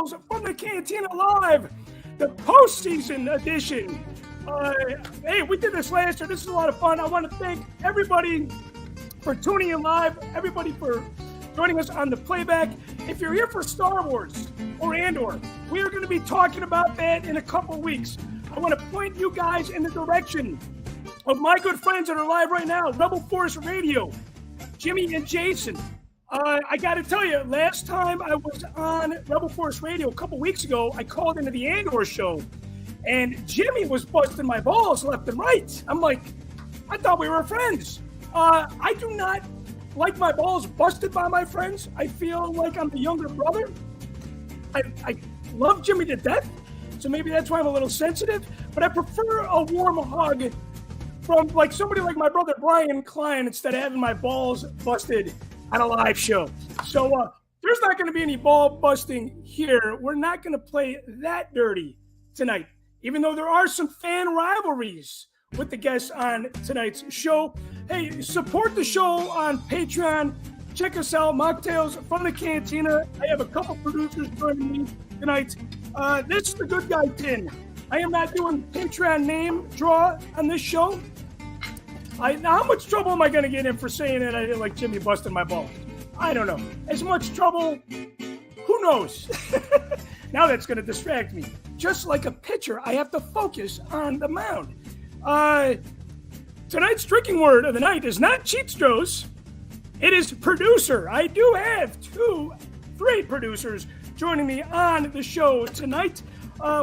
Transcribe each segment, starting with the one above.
Machtails from the Cantina Live, the postseason edition. Hey, we did this last year. This is a lot of fun. I want to thank everybody for tuning in live, everybody for joining us on the playback. If you're here for Star Wars or Andor, we are going to be talking about that in a couple weeks. I want to point you guys in the direction of my good friends that are live right now, Rebel Force Radio, Jimmy and Jason. I got to tell you, last time I was on Rebel Force Radio a couple weeks ago, I called into the Andor show, and Jimmy was busting my balls left and right. I'm like, I thought we were friends. I do not like my balls busted by my friends. I feel like I'm the younger brother. I love Jimmy to death, so maybe that's why I'm a little sensitive, but I prefer a warm hug from like somebody like my brother Brian Klein instead of having my balls busted on a live show. So there's not going to be any ball busting here. We're not going to play that dirty tonight, even though there are some fan rivalries with the guests on tonight's show. Hey, support the show on Patreon. Check us out, Machtails from the Cantina. I have a couple producers joining me tonight. This is the good guy pin. I am not doing Patreon name draw on this show. Now, how much trouble am I going to get in for saying that I didn't like Jimmy busting my balls? I don't know. As much trouble, who knows? Now that's going to distract me. Just like a pitcher, I have to focus on the mound. Tonight's drinking word of the night is not cheatstros. It is producer. I do have three producers joining me on the show tonight.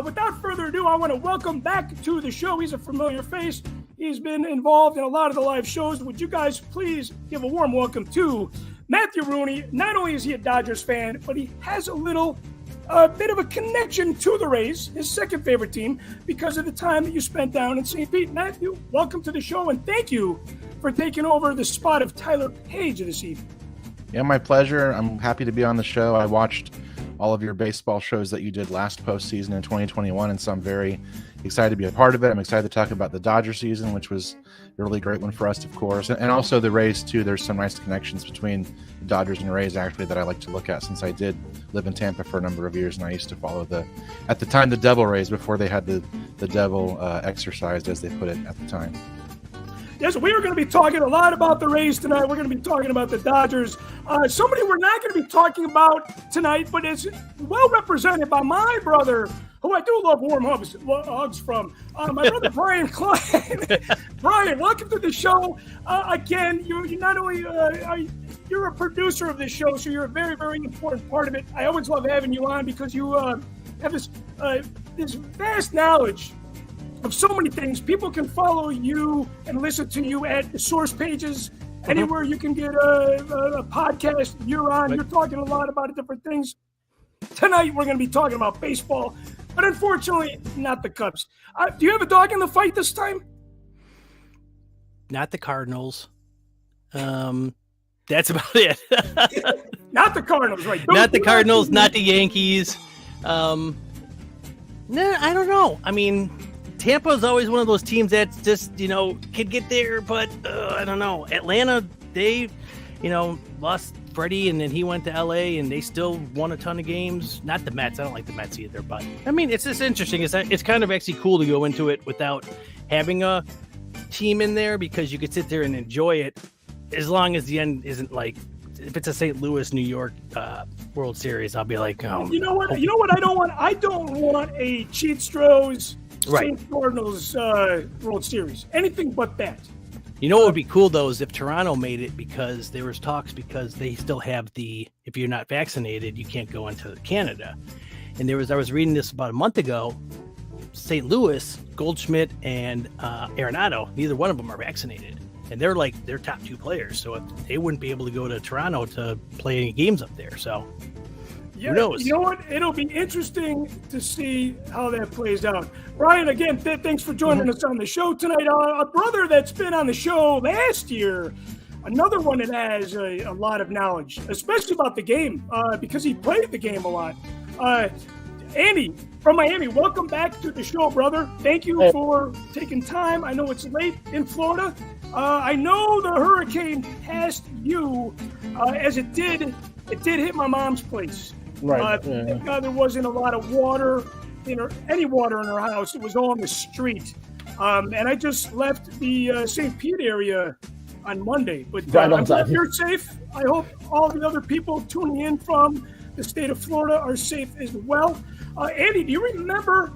Without further ado, I want to welcome back to the show. He's a familiar face. He's been involved in a lot of the live shows. Would you guys please give a warm welcome to Matthew Rooney? Not only is he a Dodgers fan, but he has a bit of a connection to the Rays, his second favorite team, because of the time that you spent down in St. Pete. Matthew, welcome to the show, and thank you for taking over the spot of Tyler Page this evening. Yeah, my pleasure. I'm happy to be on the show. I watched all of your baseball shows that you did last postseason in 2021, and so I'm very excited to be a part of it. I'm excited to talk about the Dodger season, which was a really great one for us, of course, and also the Rays, too. There's some nice connections between the Dodgers and Rays, actually, that I like to look at, since I did live in Tampa for a number of years, and I used to follow at the time, the Devil Rays, before they had the Devil exercised, as they put it at the time. Yes, we are going to be talking a lot about the Rays tonight. We're going to be talking about the Dodgers. Somebody we're not going to be talking about tonight, but is well represented by my brother, who I do love warm hugs from, my brother Brian Klein. Brian, welcome to the show. Again, you're not only you're a producer of this show, so you're a very, very important part of it. I always love having you on because you have this vast knowledge of so many things. People can follow you and listen to you at the source pages. Anywhere you can get a podcast, you're on. You're talking a lot about different things. Tonight, we're going to be talking about baseball, but unfortunately, not the Cubs. Do you have a dog in the fight this time? Not the Cardinals. That's about it. Not the Cardinals, right? Not the Cardinals, not the Yankees. No, I don't know. I mean, Tampa is always one of those teams that's just, could get there, but I don't know. Atlanta, they, lost Freddie, and then he went to LA, and they still won a ton of games. Not the Mets. I don't like the Mets either, but I mean, it's just interesting. It's kind of actually cool to go into it without having a team in there, because you could sit there and enjoy it, as long as the end isn't like, if it's a St. Louis, New York World Series, I'll be like, oh. You know what I don't want? I don't want a Cheatstros St. Cardinals World Series. Anything but that. You know what would be cool, though, is if Toronto made it, because there was talks, because they still have if you're not vaccinated, you can't go into Canada. And I was reading this about a month ago, St. Louis, Goldschmidt, and Arenado, neither one of them are vaccinated. And they're like their top two players, so they wouldn't be able to go to Toronto to play any games up there. So who knows? You know what? It'll be interesting to see how that plays out. Brian, again, thanks for joining us on the show tonight. A brother that's been on the show last year, another one that has a lot of knowledge, especially about the game, because he played the game a lot. Andy from Miami, welcome back to the show, brother. Thank you for taking time. I know it's late in Florida. I know the hurricane passed you, as it did hit my mom's place. Right. Thank God there wasn't a lot of water, any water in our house. It was all on the street. And I just left the St. Pete area on Monday. But I'm glad you're safe. I hope all the other people tuning in from the state of Florida are safe as well. Andy, do you remember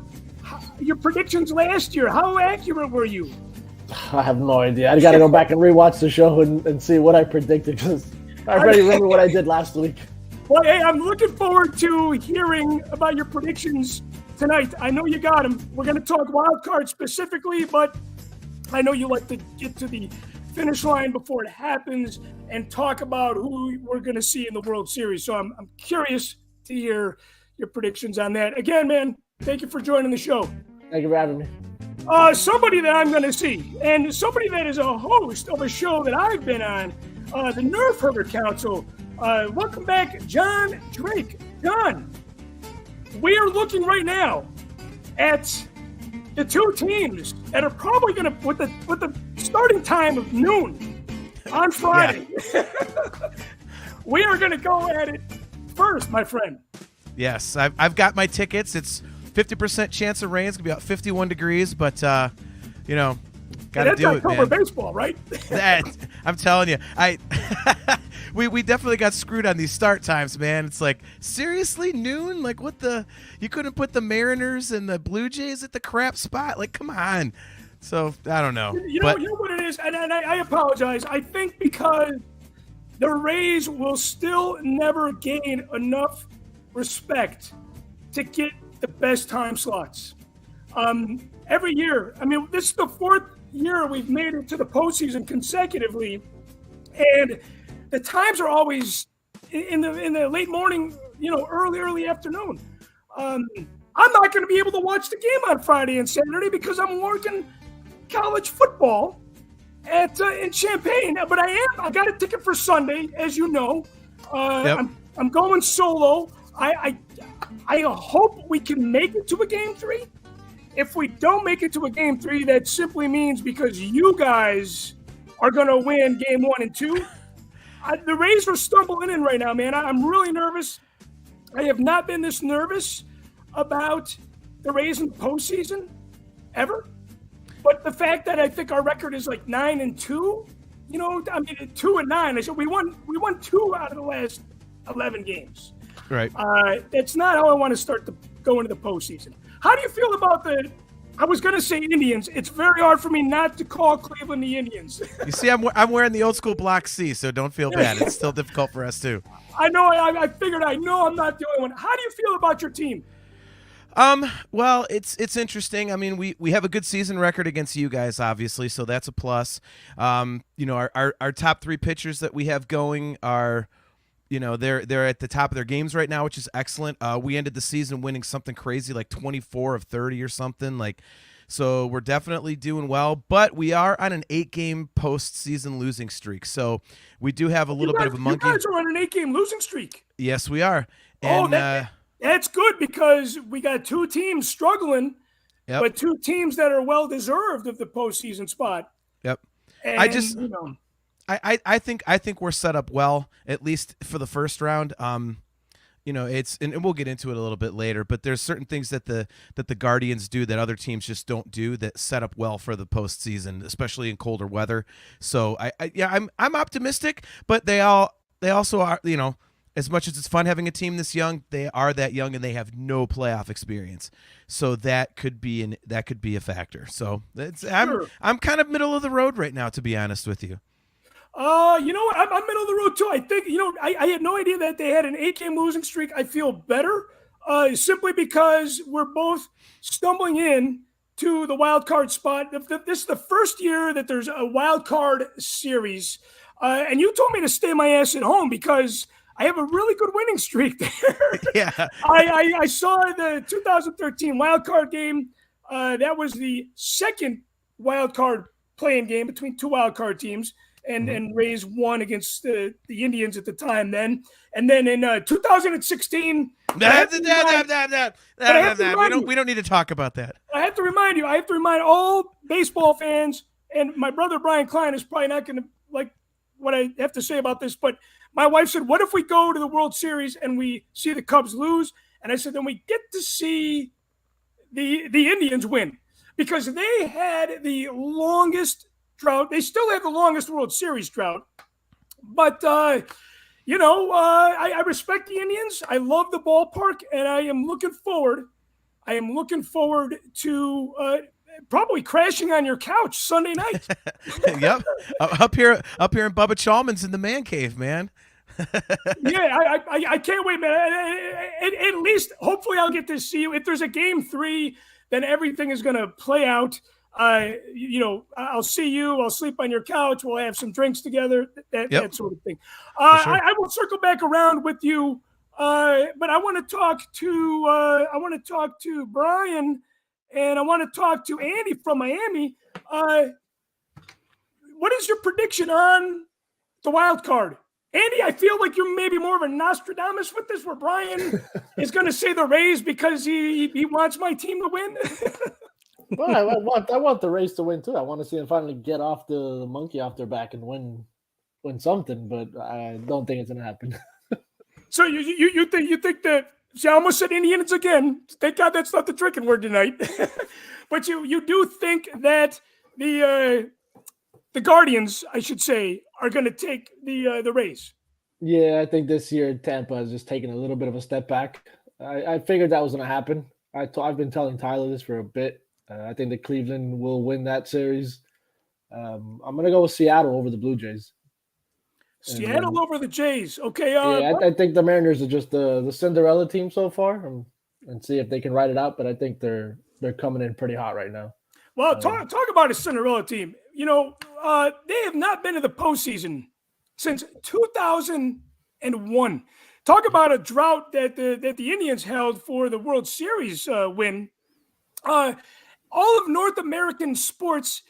your predictions last year? How accurate were you? I have no idea. I got to go back and rewatch the show and see what I predicted, because I already remember what I did last week. Well, hey, I'm looking forward to hearing about your predictions tonight. I know you got them. We're going to talk wild card specifically, but I know you like to get to the finish line before it happens and talk about who we're going to see in the World Series. So I'm curious to hear your predictions on that. Again, man, thank you for joining the show. Thank you for having me. Somebody that I'm going to see, and somebody that is a host of a show that I've been on, the Nerf Herder Council. Welcome back, John Drake. John, we are looking right now at the two teams that are probably going to, with the starting time of noon on Friday, we are going to go at it first, my friend. Yes, I've got my tickets. It's 50% chance of rain. It's going to be about 51 degrees, but, got to do it, man. That's October baseball, right? I'm telling you, we definitely got screwed on these start times, man. It's like, seriously, noon? Like, you couldn't put the Mariners and the Blue Jays at the crap spot? Like, come on. So, I don't know. You know what it is? And I apologize. I think because the Rays will still never gain enough respect to get the best time slots. Every year, I mean, this is the fourth year we've made it to the postseason consecutively, and the times are always in the late morning, early afternoon. I'm not going to be able to watch the game on Friday and Saturday because I'm working college football in Champaign. But I got a ticket for Sunday, as you know. Yep. I'm going solo. I hope we can make it to a game 3. If we don't make it to a game 3, that simply means because you guys are going to win game 1 and 2. The Rays are stumbling in right now, man. I'm really nervous. I have not been this nervous about the Rays in the postseason ever. But the fact that I think our record is like 9-2, 2-9. I said we won 2 out of the last 11 games. Right. That's not how I want to start to go into the postseason. How do you feel about I was going to say Indians. It's very hard for me not to call Cleveland the Indians. You see, I'm wearing the old school Block C, so don't feel bad. It's still difficult for us, too. I know. I figured. I know I'm not the only one. How do you feel about your team? Well, it's interesting. I mean, we have a good season record against you guys, obviously, so that's a plus. Our top 3 pitchers that we have going are, they're at the top of their games right now, which is excellent. We ended the season winning something crazy like 24 of 30 or something, so we're definitely doing well. But we are on an 8-game postseason losing streak, so we do have a little bit of a monkey. You guys are on an 8-game losing streak. Yes, we are. And, that's good because we got 2 teams struggling, but 2 teams that are well deserved of the postseason spot. Yep. And, I think we're set up well, at least for the first round. And we'll get into it a little bit later, but there's certain things that the Guardians do that other teams just don't do that set up well for the postseason, especially in colder weather. So I'm optimistic, but they also are, as much as it's fun having a team this young, they are that young and they have no playoff experience. So that could be a factor. So I'm kind of middle of the road right now, to be honest with you. I'm middle of the road too. I think, I had no idea that they had an 8-game losing streak. I feel better simply because we're both stumbling in to the wild card spot. This is the first year that there's a wild card series. And you told me to stay my ass at home because I have a really good winning streak there. Yeah. I saw the 2013 wild card game. That was the second wild card playing game between 2 wild card teams. And Rays won against the Indians at the time then. And then in 2016... We don't need to talk about that. I have to remind all baseball fans, and my brother Brian Klein is probably not going to like what I have to say about this, but my wife said, what if we go to the World Series and we see the Cubs lose? And I said, then we get to see the Indians win, because they had the longest drought. They still have the longest World Series drought. But, I respect the Indians. I love the ballpark, and I am looking forward to probably crashing on your couch Sunday night. Yep. Up here in Bubba Chalman's in the man cave, man. Yeah, I can't wait, man. At least, hopefully, I'll get to see you. If there's a game 3, then everything is going to play out. I'll see you. I'll sleep on your couch. We'll have some drinks together. That sort of thing. Sure. I will circle back around with you, but I want to talk to Brian, and I want to talk to Andy from Miami. What is your prediction on the wild card? Andy, I feel like you're maybe more of a Nostradamus with this, where Brian is going to say the Rays because he wants my team to win. Well, I want the Rays to win too. I want to see them finally get off the monkey off their back and win something, but I don't think it's going to happen. So you think that? See, I almost said Indians again. Thank God that's not the drinking word tonight. But you do think that the Guardians, I should say, are going to take the Rays. Yeah, I think this year Tampa has just taken a little bit of a step back. I figured that was going to happen. I've been telling Tyler this for a bit. I think that Cleveland will win that series. I'm going to go with Seattle over the Blue Jays. Seattle over the Jays. Okay. I think the Mariners are just the Cinderella team so far, and see if they can ride it out. But I think they're coming in pretty hot right now. Well, talk about a Cinderella team. They have not been to the postseason since 2001. Talk about a drought that the Indians held for the World Series win. All of North American sports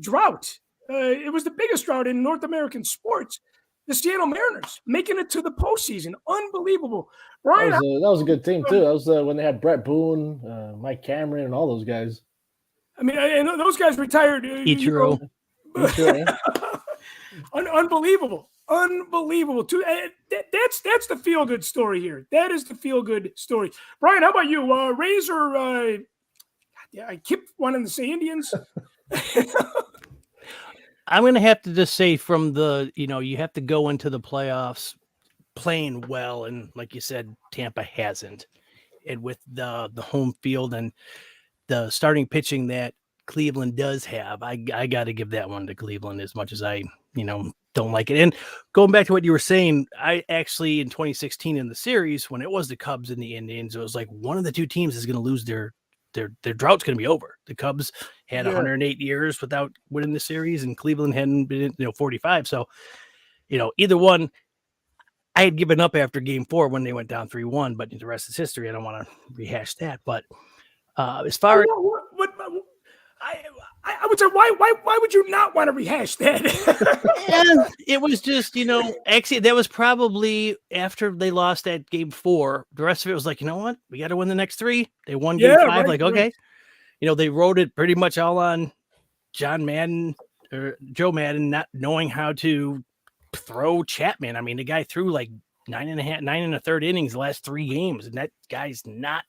drought. It was the biggest drought in North American sports. The Seattle Mariners making it to the postseason. Unbelievable. Brian, that was a good team too. That was when they had Brett Boone, Mike Cameron, and all those guys. I mean, I know those guys retired. Ichiro. Unbelievable. That's the feel-good story here. That is the feel-good story. Brian, how about you? Rays or I keep wanting to say Indians. I'm going to have to just say from you have to go into the playoffs playing well. And like you said, Tampa hasn't. And with the home field and the starting pitching that Cleveland does have, I got to give that one to Cleveland, as much as I, don't like it. And going back to what you were saying, I actually, in 2016 in the series, when it was the Cubs and the Indians, it was like one of the two teams is going to lose their drought's going to be over. The Cubs had 108 years without winning the series, and Cleveland hadn't been, 45. So, either one, I had given up after Game 4 when they went down 3-1, but the rest is history. I don't want to rehash that. But as far as I would say, why would you not want to rehash that? It was just, actually, that was probably after they lost that Game 4. The rest of it was like, you know what? We got to win the next 3. They won Game 5. Right, okay. Right. They wrote it pretty much all on John Madden or Joe Madden not knowing how to throw Chapman. I mean, the guy threw like 9 1/3 innings the last 3 games, and that guy's not,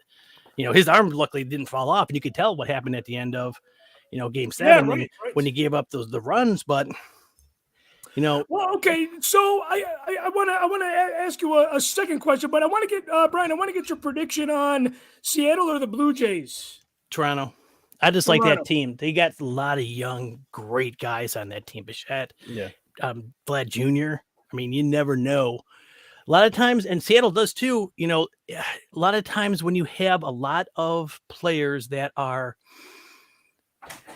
his arm luckily didn't fall off, and you could tell what happened at the end of Game 7 when he gave up the runs. But well, okay. So I want to ask you a second question, but I want to get Brian. I want to get your prediction on Seattle or the Blue Jays. Toronto. I just like that team. They got a lot of young, great guys on that team. Bichette, Vlad Jr. I mean, you never know. A lot of times, and Seattle does too. A lot of times when you have a lot of players that are.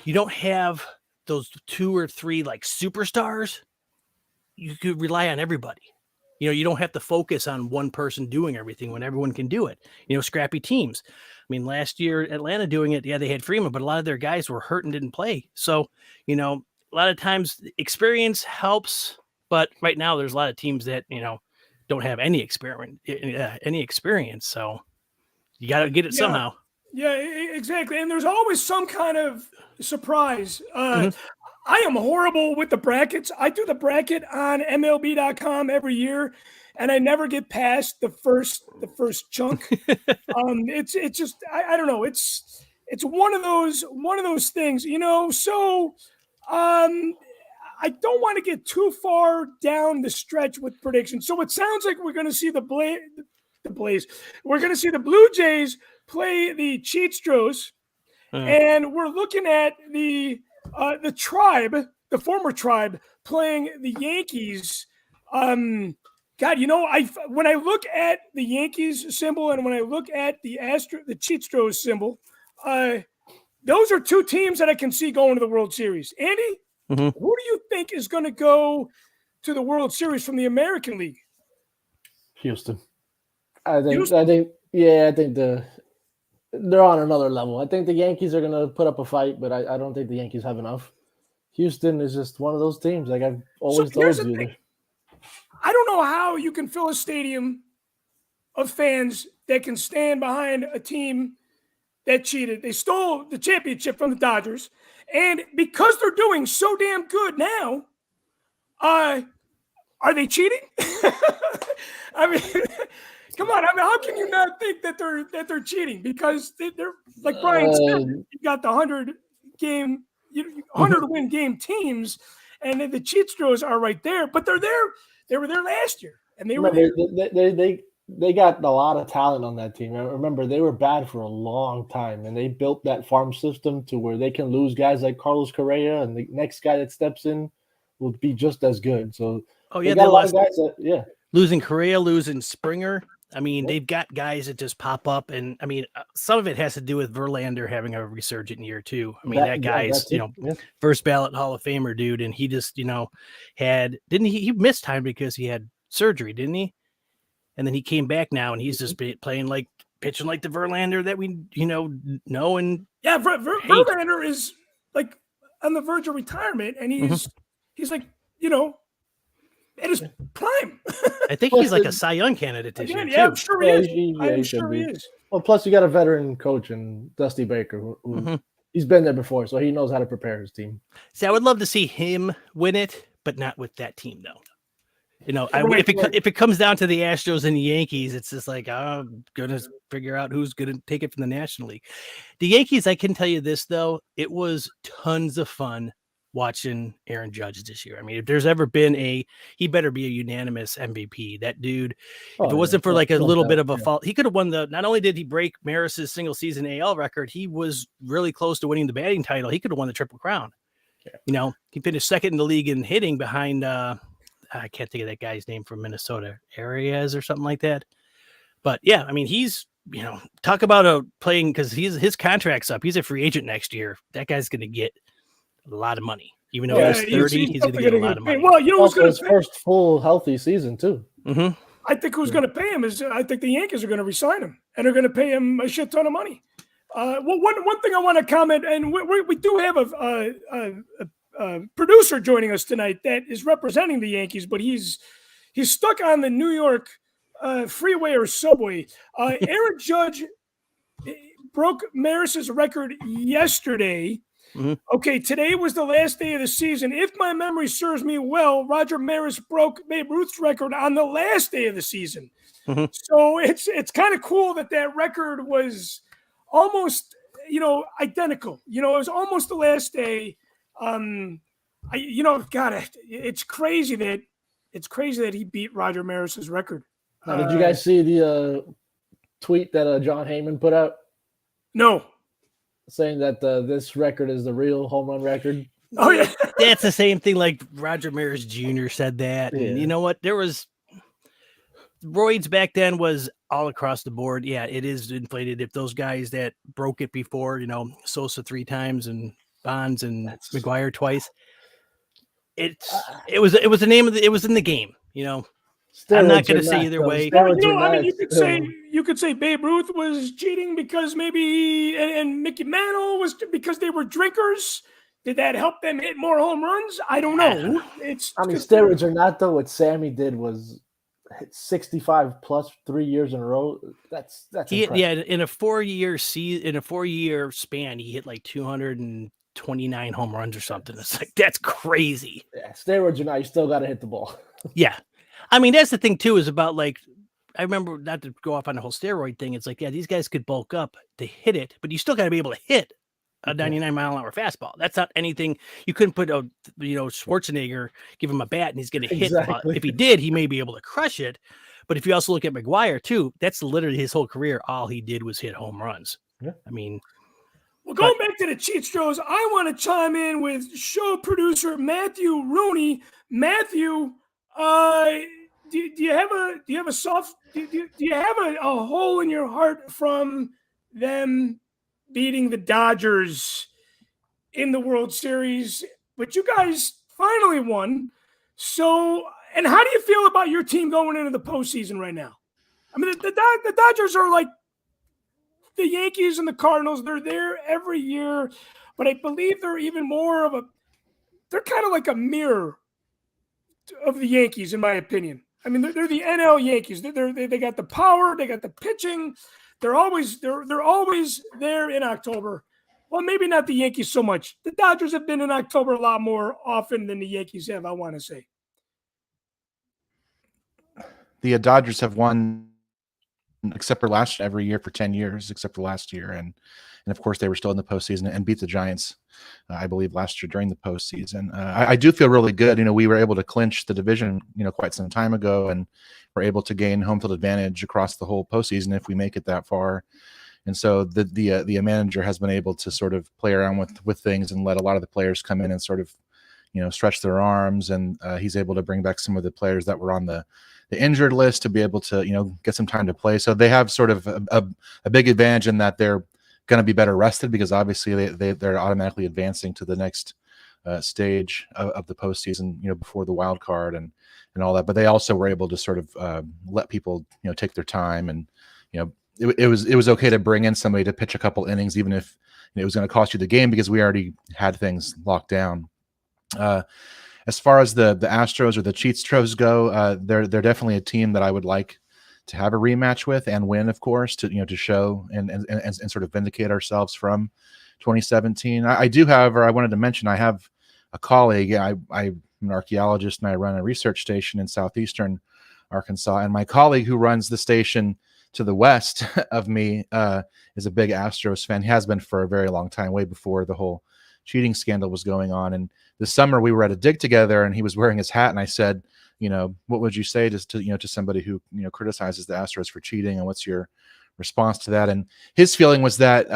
You don't have those 2 or 3 like superstars. You could rely on everybody. You don't have to focus on one person doing everything when everyone can do it. Scrappy teams. I mean, last year Atlanta doing it. Yeah, they had Freeman, but a lot of their guys were hurt and didn't play. So, a lot of times experience helps. But right now, there's a lot of teams that don't have any experience. So you got to get it somehow. Yeah, exactly. And there's always some kind of surprise. I am horrible with the brackets. I do the bracket on MLB.com every year, and I never get past the first chunk. It's just I don't know. It's one of those things, So I don't want to get too far down the stretch with predictions. So it sounds like we're going to see the Blaze. We're going to see the Blue Jays play the Cheatstros, and we're looking at the Tribe, the former Tribe, playing the Yankees. God, when I look at the Yankees symbol and when I look at the Cheatstros symbol, those are two teams that I can see going to the World Series. Andy, who do you think is going to go to the World Series from the American League? Houston. I think they're on another level. I think the Yankees are going to put up a fight, but I don't think the Yankees have enough. Houston is just one of those teams. Like I've always told you. I don't know how you can fill a stadium of fans that can stand behind a team that cheated. They stole the championship from the Dodgers. And because they're doing so damn good now, are they cheating? I mean, come on. I mean, how can you not think that they're cheating? Because they're like Brian said, you got the 100 win game teams, and the Cheatstros are right there. But they're there. They were there last year, and they got a lot of talent on that team. Remember, they were bad for a long time, and they built that farm system to where they can lose guys like Carlos Correa, and the next guy that steps in will be just as good. So, they got a lot lost, of guys that, losing Correa, losing Springer. I mean, they've got guys that just pop up, and I mean, some of it has to do with Verlander having a resurgent year too. I mean, that guy's first ballot Hall of Famer dude, and he just he missed time because he had surgery, didn't he? And then he came back now, and he's just pitching like the Verlander that we know. And Verlander is like on the verge of retirement, and he's like at his prime. I think he's like a Cy Young candidate this year, too. I'm sure he is. I'm sure he is. Well, plus you got a veteran coach in Dusty Baker who he's been there before, so he knows how to prepare his team. See, I would love to see him win it, but not with that team, though. If it comes down to the Astros and the Yankees, it's just like, I'm going to figure out who's going to take it from the National League. The Yankees, I can tell you this, though, it was tons of fun watching Aaron Judge this year. I mean, if there's ever been he better be a unanimous MVP. That dude, if it wasn't for like a little bit of a fault, he could have won not only did he break Maris's single season AL record, he was really close to winning the batting title. He could have won the Triple Crown. Yeah. He finished second in the league in hitting behind, I can't think of that guy's name from Minnesota, Urias or something like that. But yeah, I mean, he's, talk about playing because his contract's up. He's a free agent next year. That guy's going to get a lot of money. Even though he's 30, he's going to get a lot of money. Well, who's going to his first full healthy season too. I think who's going to pay him is I think the Yankees are going to re-sign him, and they're going to pay him a shit ton of money. Well, one thing I want to comment, and we do have a producer joining us tonight that is representing the Yankees, but he's stuck on the New York freeway or subway. Aaron Judge broke Maris's record yesterday. Okay, today was the last day of the season. If my memory serves me well, Roger Maris broke Babe Ruth's record on the last day of the season. So it's kind of cool that record was almost, identical. It was almost the last day. It's crazy that he beat Roger Maris's record. Now, did you guys see the tweet that John Heyman put out? No. Saying that this record is the real home run record. Oh yeah, that's the same thing. Like Roger Maris Jr. said that. Yeah. And you know what? There was roids back then was all across the board. Yeah, it is inflated. If those guys that broke it before, Sosa 3 times and Bonds and McGuire twice, it was the name of it was in the game. I'm not going to say either way. You could say Babe Ruth was cheating because maybe, and Mickey Mantle was because they were drinkers. Did that help them hit more home runs? I don't know. Steroids or not, though, what Sammy did was hit 65 plus 3 years in a row. That's in a 4 year span, he hit like 200 and 29 home runs or something. It's like, that's crazy. Yeah, steroids or not, you still got to hit the ball. Yeah. I mean, that's the thing too, is about like, I remember, not to go off on the whole steroid thing. It's like, yeah, these guys could bulk up to hit it, but you still got to be able to hit a 99-mile-an-hour fastball. That's not anything. You couldn't put Schwarzenegger, give him a bat and he's going to hit. Exactly. If he did, he may be able to crush it. But if you also look at McGuire too, that's literally his whole career. All he did was hit home runs. Yeah. I mean, well, going back to the cheat throws, I want to chime in with show producer Matthew Rooney. Matthew, do you have a hole in your heart from them beating the Dodgers in the World Series? But you guys finally won. So, and how do you feel about your team going into the postseason right now? I mean, the Dodgers are like the Yankees and the Cardinals. They're there every year, but I believe they're even more of they're kind of like a mirror of the Yankees, in my opinion. I mean, they're the NL Yankees. They got the power, they got the pitching. They're always there in October. Well, maybe not the Yankees so much. The Dodgers have been in October a lot more often than the Yankees have, I want to say. The Dodgers have won, except for last every year for 10 years, except for last year, and of course they were still in the postseason and beat the Giants, I believe, last year during the postseason. I do feel really good. We were able to clinch the division, quite some time ago, and we're able to gain home field advantage across the whole postseason if we make it that far. And so the manager has been able to sort of play around with things and let a lot of the players come in and sort of stretch their arms, and he's able to bring back some of the players that were on the injured list to be able to get some time to play. So they have sort of a big advantage in that they're going to be better rested, because obviously they're automatically advancing to the next stage of the postseason, before the wild card and all that. But they also were able to sort of let people take their time, and it was okay to bring in somebody to pitch a couple innings, even if it was going to cost you the game, because we already had things locked down. As far as the Astros or the Cheatstros go, they're definitely a team that I would like to have a rematch with and win, of course, to show and sort of vindicate ourselves from 2017. I do, however, I wanted to mention I have a colleague. I'm an archaeologist and I run a research station in southeastern Arkansas, and my colleague who runs the station to the west of me is a big Astros fan. He has been for a very long time, way before the whole cheating scandal was going on. And this summer we were at a dig together, and he was wearing his hat, and I said, what would you say to somebody who criticizes the Astros for cheating, and what's your response to that? And his feeling was that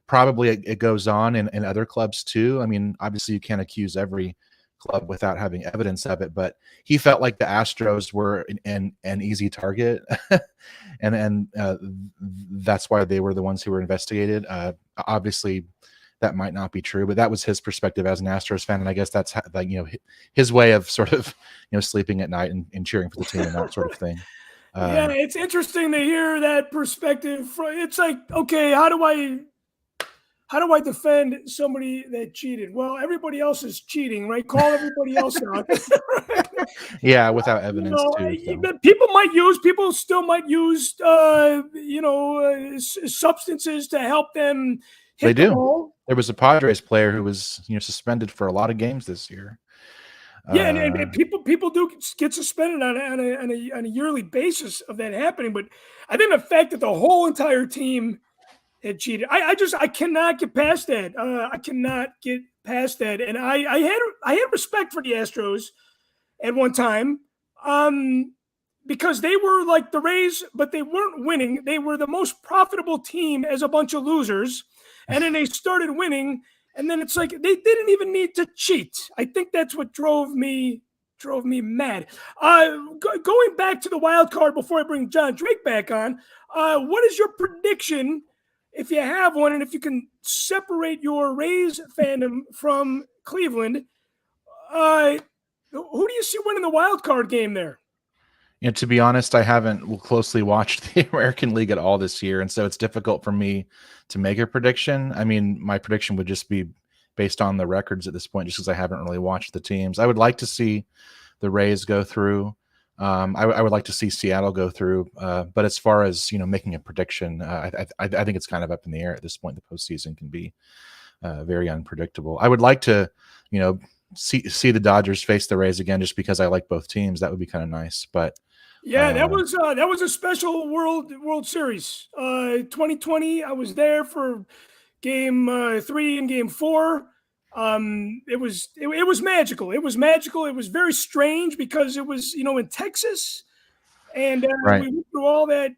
probably it goes on in other clubs too. I mean, obviously you can't accuse every club without having evidence of it, but he felt like the Astros were an easy target, and that's why they were the ones who were investigated. Obviously that might not be true, but that was his perspective as an Astros fan, and I guess that's his way of sort of sleeping at night and cheering for the team and that sort of thing. Yeah, it's interesting to hear that perspective. It's like, okay, how do I defend somebody that cheated? Well, everybody else is cheating, right? Call everybody else out. Yeah, without evidence too. So. People still might use substances to help them hit they do. The ball. There was a Padres player who was suspended for a lot of games this year. Yeah, and people do get suspended on a yearly basis of that happening. But I think the fact that the whole entire team had cheated, I cannot get past that. I cannot get past that. And I had respect for the Astros at one time, because they were like the Rays, but they weren't winning. They were the most profitable team as a bunch of losers, and then they started winning. And then it's like they didn't even need to cheat. I think that's what drove me mad. Going back to the wild card before I bring John Drake back on, what is your prediction, if you have one, and if you can separate your Rays fandom from Cleveland? Who do you see winning the wild card game there? To be honest, I haven't closely watched the American League at all this year, and so it's difficult for me to make a prediction. I mean, my prediction would just be based on the records at this point, just because I haven't really watched the teams. I would like to see the Rays go through. I would like to see Seattle go through. But as far as making a prediction, I think it's kind of up in the air at this point. The postseason can be. very unpredictable. I would like to, see the Dodgers face the Rays again, just because I like both teams. That would be kind of nice. But Yeah, that was a special World Series. 2020, I was there for Game 3 and Game 4. It was magical. It was magical. It was very strange because it was in Texas, and Right. we went through all that.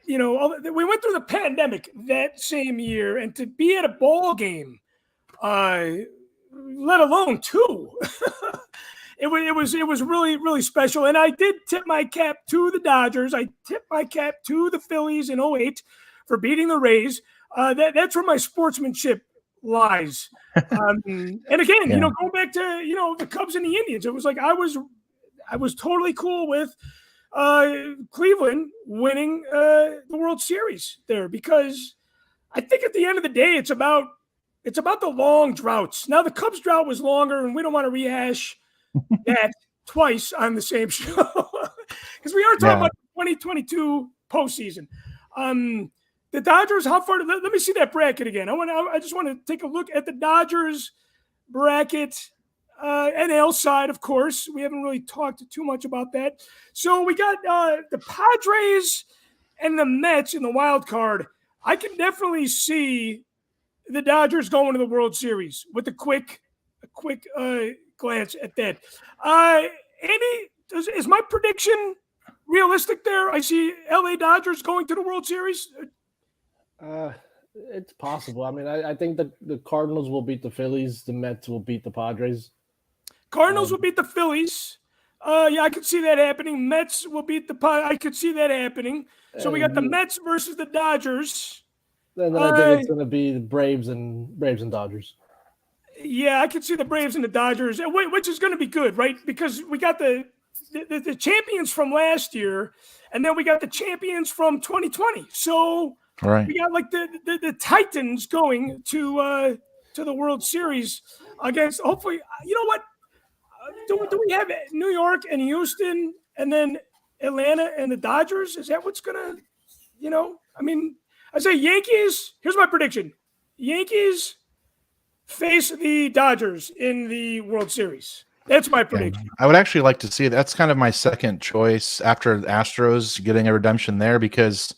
We went through the pandemic that same year, and to be at a ball game, let alone two. It was really, really special. And I did tip my cap to the Dodgers. I tipped my cap to the Phillies in 2008 for beating the Rays. That's where my sportsmanship lies. And again, Yeah. going back to, the Cubs and the Indians, it was like I was totally cool with Cleveland winning the World Series there, because I think at the end of the day, it's about the long droughts. Now, the Cubs drought was longer, and we don't want to rehash that twice on the same show, because we are talking about 2022 postseason. The Dodgers, how far? Let me see that bracket again. I just want to take a look at the Dodgers bracket, NL side. Of course, we haven't really talked too much about that. So we got the Padres and the Mets in the wild card. I can definitely see the Dodgers going to the World Series with a quick glance at that. Andy, is my prediction realistic there? I see LA Dodgers going to the World Series. It's possible. I mean, I think that the Cardinals will beat the Phillies. The Mets will beat the Padres. Cardinals will beat the Phillies. Yeah, I could see that happening. Mets will beat the I could see that happening. So we got the Mets versus the Dodgers. Then I think it's going to be the Braves and Dodgers. Yeah, I could see the Braves and the Dodgers, which is going to be good, right? Because we got the champions from last year, and then we got the champions from 2020. So Right. we got like the Titans going to the World Series against, hopefully, you know what? Do we have New York and Houston, and then Atlanta and the Dodgers? Is that what's going to, I mean, I say Yankees. Here's my prediction. Yankees face the Dodgers in the World Series. That's my prediction. Yeah. I would actually like to see it. That's kind of my second choice after the Astros getting a redemption there, because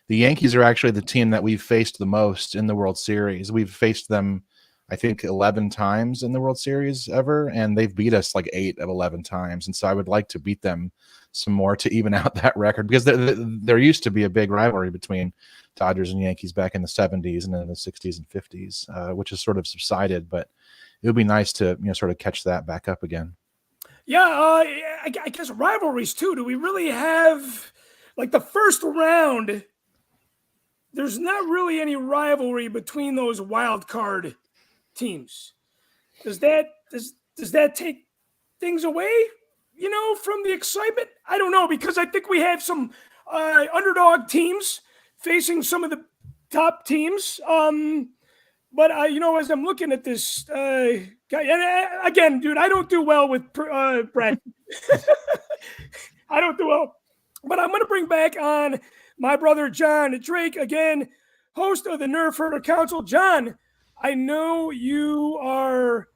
the Yankees are actually the team that we've faced the most in the World Series. We've faced them, I think, 11 times in the World Series ever, and they've beat us like 8 of 11 times. And so I would like to beat them some more to even out that record, because there used to be a big rivalry between Dodgers and Yankees back in the 70s and in the 60s and 50s, which has sort of subsided, but it would be nice to sort of catch that back up again. Yeah, I guess rivalries too. Do we really have, like, the first round? There's not really any rivalry between those wild card teams. Does that take things away, from the excitement? I don't know, because I think we have some underdog teams facing some of the top teams. But as I'm looking at this guy, and again, dude, I don't do well with Brad. I don't do well, but I'm going to bring back on my brother John Drake again, host of the Nerf Herder Council. John, I know you are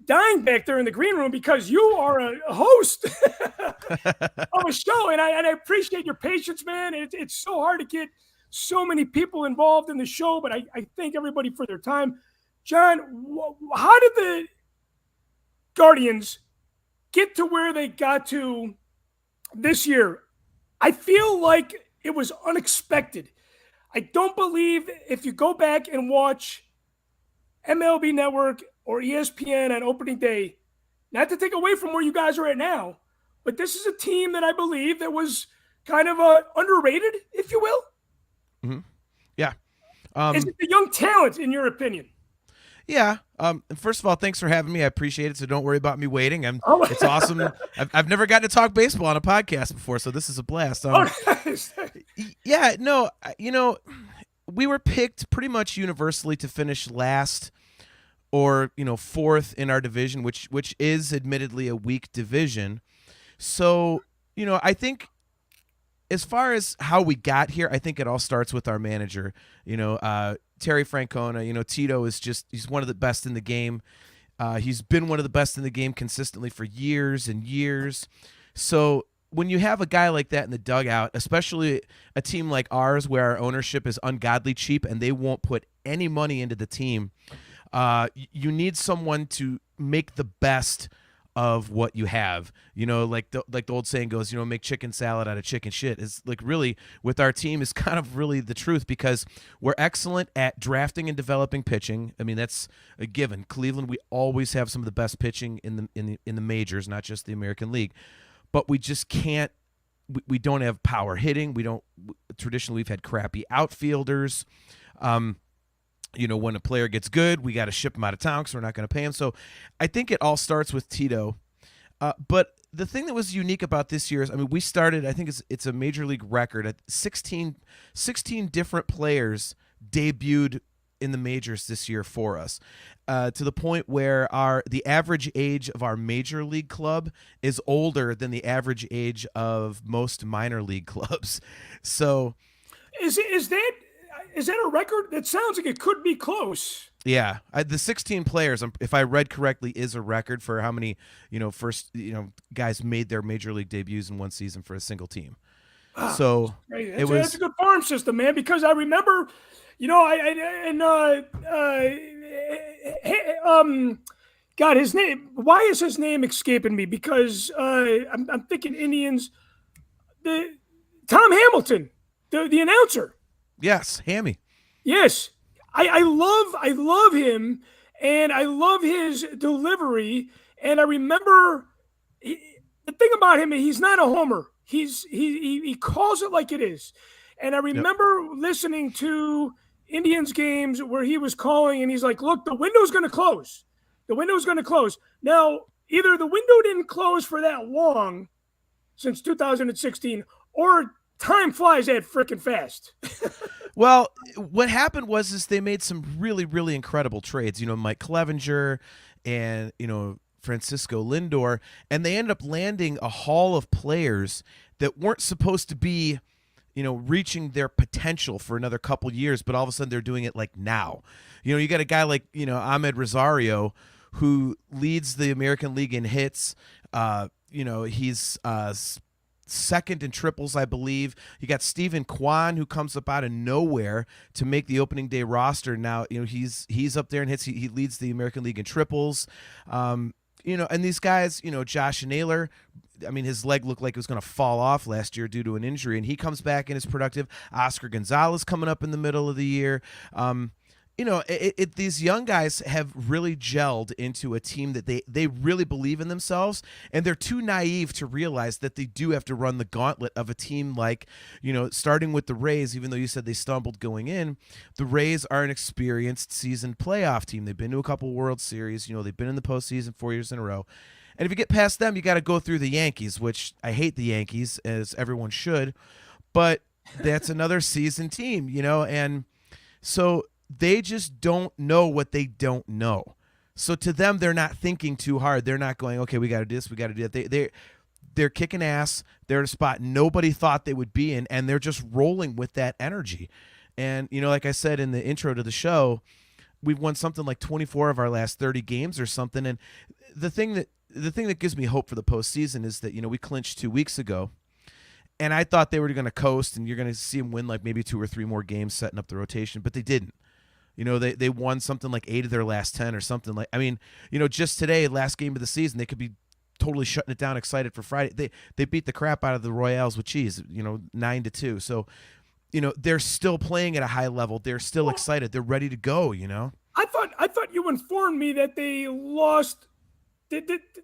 dying back there in the green room because you are a host of a show, and I appreciate your patience, man. It's so hard to get so many people involved in the show, but I thank everybody for their time. John, how did the Guardians get to where they got to this year? I feel like it was unexpected. I don't believe, if you go back and watch MLB Network or ESPN on opening day, not to take away from where you guys are at now, but this is a team that I believe that was kind of underrated, if you will. Mm-hmm. Yeah. Is it the young talent, in your opinion? Yeah. First of all, thanks for having me. I appreciate it. So don't worry about me waiting. It's awesome. I've never gotten to talk baseball on a podcast before, so this is a blast. Nice. Yeah. No. We were picked pretty much universally to finish last or fourth in our division, which is admittedly a weak division. So I think as far as how we got here, I think it all starts with our manager. Terry Francona. Tito is he's one of the best in the game. He's been one of the best in the game consistently for years and years. So when you have a guy like that in the dugout, especially a team like ours where our ownership is ungodly cheap and they won't put any money into the team, you need someone to make the best of what you have. Like the old saying goes, make chicken salad out of chicken shit. It's like really with our team is kind of really the truth, because we're excellent at drafting and developing pitching. I mean, that's a given. Cleveland, we always have some of the best pitching in the majors, not just the American League. But we just can't. We don't have power hitting. Traditionally we've had crappy outfielders. When a player gets good, we got to ship him out of town because we're not going to pay him. So I think it all starts with Tito. But the thing that was unique about this year is, we started, I think it's a major league record at 16 different players debuted in the majors this year for us, to the point where the average age of our major league club is older than the average age of most minor league clubs. So Is that a record? That sounds like it could be close. Yeah, the 16 players, if I read correctly, is a record for how many guys made their major league debuts in one season for a single team. So that's a good farm system, man. Because I remember, God, his name. Why is his name escaping me? Because I'm thinking Indians. Tom Hamilton, the announcer. Yes, Hammy. Yes, I love him, and I love his delivery. And I remember the thing about him, he's not a homer. He calls it like it is. And I remember listening to Indians games where he was calling, and he's like, "Look, the window's going to close. The window's going to close." Now, either the window didn't close for that long since 2016, or time flies that freaking fast. Well, what happened was they made some really, really incredible trades. Mike Clevenger and, Francisco Lindor, and they ended up landing a haul of players that weren't supposed to be, reaching their potential for another couple years, but all of a sudden they're doing it like now. You got a guy like, Ahmed Rosario, who leads the American League in hits. He's second in triples, I believe. You got Stephen Kwan, who comes up out of nowhere to make the opening day roster. Now, he's up there in hits. He leads the American League in triples. And these guys, Josh Naylor, his leg looked like it was going to fall off last year due to an injury, and he comes back and is productive. Oscar Gonzalez coming up in the middle of the year. These young guys have really gelled into a team that they really believe in themselves, and they're too naive to realize that they do have to run the gauntlet of a team like, starting with the Rays. Even though you said they stumbled going in, the Rays are an experienced seasoned playoff team. They've been to a couple World Series. They've been in the postseason 4 years in a row. And if you get past them, you got to go through the Yankees, which I hate the Yankees, as everyone should, but that's another seasoned team, and so they just don't know what they don't know. So to them, they're not thinking too hard. They're not going, okay, we got to do this, we got to do that. They're kicking ass. They're at a spot nobody thought they would be in, and they're just rolling with that energy. And, like I said in the intro to the show, we've won something like 24 of our last 30 games or something. And the thing that gives me hope for the postseason is that, we clinched 2 weeks ago. And I thought they were going to coast, and you're going to see them win like maybe 2 or 3 more games setting up the rotation, but they didn't. They won something like 8 of their last 10 or something like. Just today, last game of the season, they could be totally shutting it down, excited for Friday. They beat the crap out of the Royals with cheese, 9-2. So, they're still playing at a high level. They're still excited. They're ready to go. I thought you informed me that they lost. They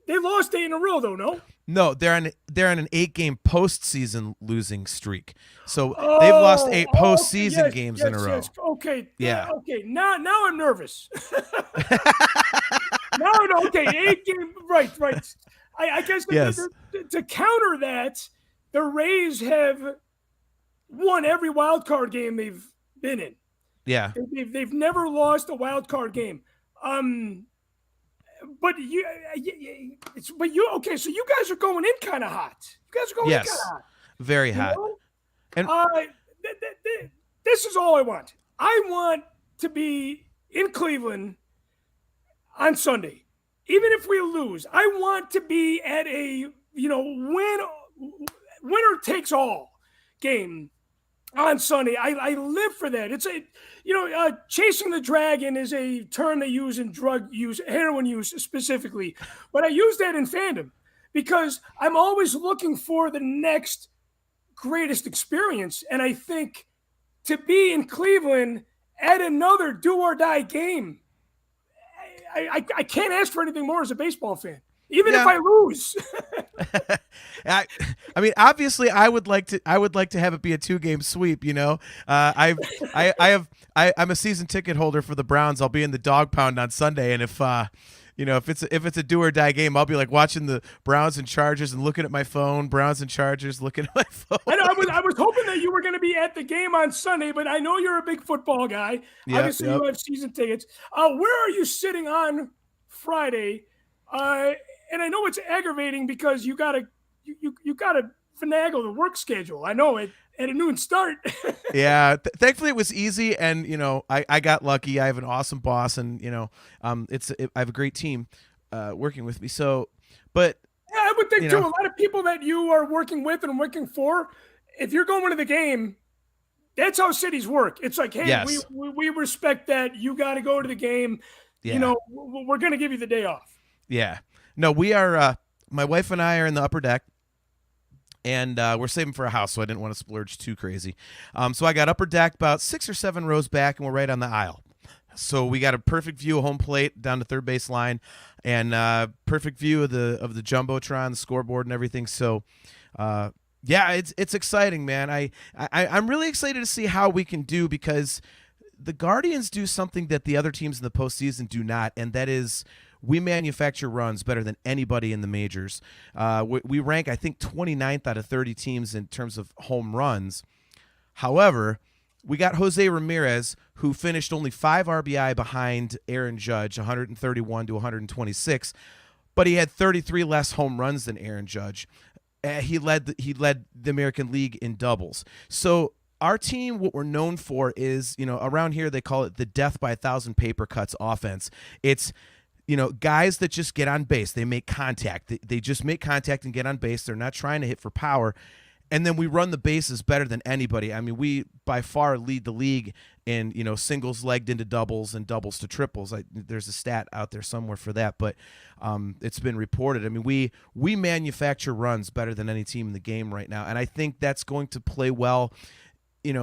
lost 8 in a row, though. No, they're on an 8-game postseason losing streak. So they've lost 8 postseason games in a row. Yes. Okay. Yeah. Okay. Now I'm nervous. Now I know. Okay. 8 game. Right. I guess to counter that, the Rays have won every wild card game they've been in. Yeah. They've never lost a wild card game. But okay. So you guys are going in kind of hot. You guys are going in kind of hot. Very hot. And this is all I want. I want to be in Cleveland on Sunday. Even if we lose, I want to be at a, winner takes all game on Sunday. I live for that. It's chasing the dragon is a term they use in drug use, heroin use specifically. But I use that in fandom because I'm always looking for the next greatest experience. And I think to be in Cleveland at another do or die game, I can't ask for anything more as a baseball fan, even if I lose. I mean, obviously, I would like to have it be a 2-game sweep. I'm a season ticket holder for the Browns. I'll be in the dog pound on Sunday, and if it's a do or die game, I'll be like watching the Browns and Chargers and looking at my phone. Browns and Chargers, looking at my phone. I was hoping that you were going to be at the game on Sunday, but I know you're a big football guy. Obviously, you have season tickets. Where are you sitting on Friday? And I know it's aggravating because you gotta finagle the work schedule. I know it at a noon start. Yeah, thankfully it was easy, and I got lucky. I have an awesome boss, and I have a great team working with me. So, but yeah, I would think too. A lot of people that you are working with and working for, if you're going to the game, that's how cities work. It's like, hey, yes. we respect that. You got to go to the game. Yeah. We're going to give you the day off. Yeah. No, we are. My wife and I are in the upper deck, and we're saving for a house, so I didn't want to splurge too crazy. So I got upper deck about 6 or 7 rows back, and we're right on the aisle. So we got a perfect view of home plate down to third base line, and perfect view of the jumbotron, the scoreboard, and everything. So, yeah, it's exciting, man. I'm really excited to see how we can do, because the Guardians do something that the other teams in the postseason do not, and that is we manufacture runs better than anybody in the majors. We rank, I think, 29th out of 30 teams in terms of home runs. However, we got Jose Ramirez, who finished only 5 RBI behind Aaron Judge, 131 to 126, but he had 33 less home runs than Aaron Judge. He led the American League in doubles. So our team, what we're known for is, around here they call it the death by 1,000 paper cuts offense. It's guys that just get on base. They make contact. They just make contact and get on base. They're not trying to hit for power. And then we run the bases better than anybody. I mean, we by far lead the league in, singles legged into doubles and doubles to triples. There's a stat out there somewhere for that, but it's been reported. I mean, we manufacture runs better than any team in the game right now. And I think that's going to play well, in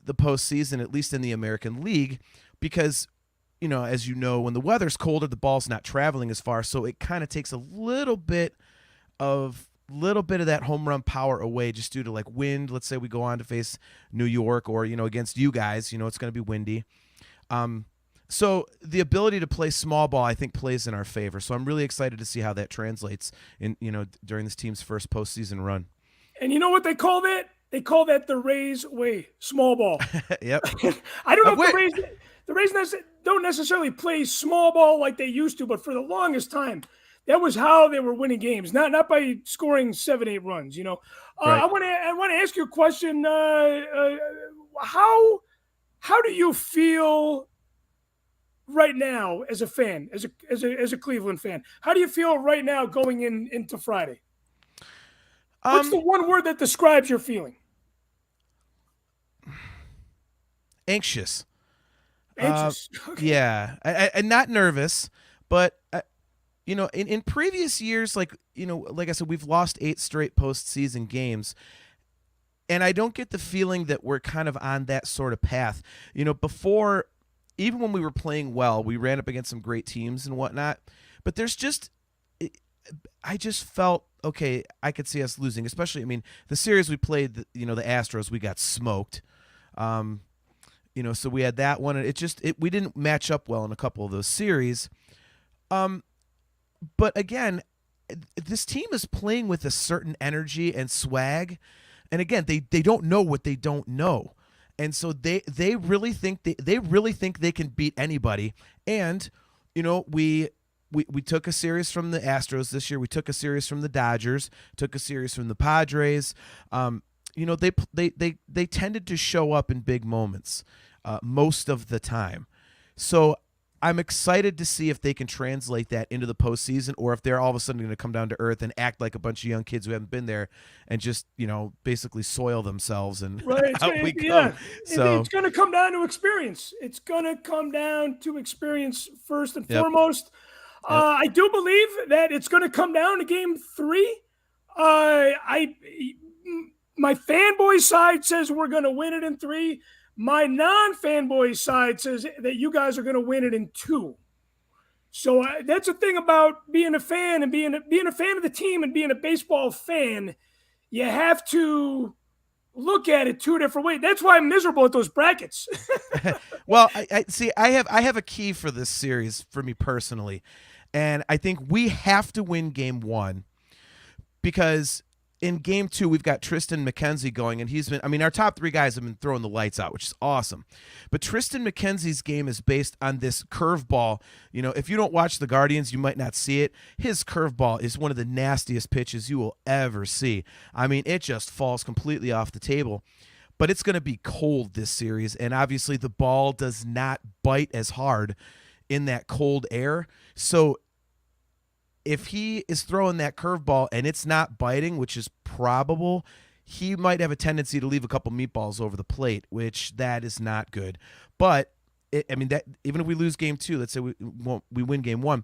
the postseason, at least in the American League, because as when the weather's colder, the ball's not traveling as far, so it kind of takes a little bit of that home run power away, just due to like wind. Let's say we go on to face New York, or against you guys, it's going to be windy. So the ability to play small ball, I think, plays in our favor. So I'm really excited to see how that translates in during this team's first postseason run. And you know what they call that? They call that the Rays way, small ball. Yep. I don't know if the Rays don't necessarily play small ball like they used to, but for the longest time, that was how they were winning games. Not by scoring 7-8 runs. Right. I want to ask you a question. How do you feel right now as a fan, as a Cleveland fan? How do you feel right now going into Friday? What's the one word that describes your feeling? Anxious. Anxious. Okay. Yeah, and not nervous, but in previous years, like I said, we've lost 8 straight postseason games, and I don't get the feeling that we're kind of on that sort of path. Before, even when we were playing well, we ran up against some great teams and whatnot, but I just felt, okay, I could see us losing, especially, the series we played, the Astros, we got smoked. So we had that one, and we didn't match up well in a couple of those series. But again, this team is playing with a certain energy and swag, and again, they don't know what they don't know, and so they really think they can beat anybody. And we took a series from the Astros this year. We took a series from the Dodgers. Took a series from the Padres. they tended to show up in big moments most of the time. So I'm excited to see if they can translate that into the postseason, or if they're all of a sudden going to come down to earth and act like a bunch of young kids who haven't been there and just, basically soil themselves and out we go. So it's going to come down to experience. It's going to come down to experience first and foremost. I do believe that it's going to come down to game 3. My fanboy side says we're going to win it in 3. My non-fanboy side says that you guys are going to win it in 2. So that's the thing about being a fan and being a fan of the team and being a baseball fan. You have to look at it 2 different ways. That's why I'm miserable at those brackets. Well, I see. I have a key for this series for me personally, and I think we have to win game 1 because in game 2, we've got Tristan McKenzie going, and our top 3 guys have been throwing the lights out, which is awesome. But Tristan McKenzie's game is based on this curveball. If you don't watch the Guardians, you might not see it. His curveball is one of the nastiest pitches you will ever see. It just falls completely off the table. But it's going to be cold this series, and obviously the ball does not bite as hard in that cold air. So if he is throwing that curveball and it's not biting, which is probable, he might have a tendency to leave a couple meatballs over the plate, which that is not good. But that even if we lose game 2, let's say we win game 1,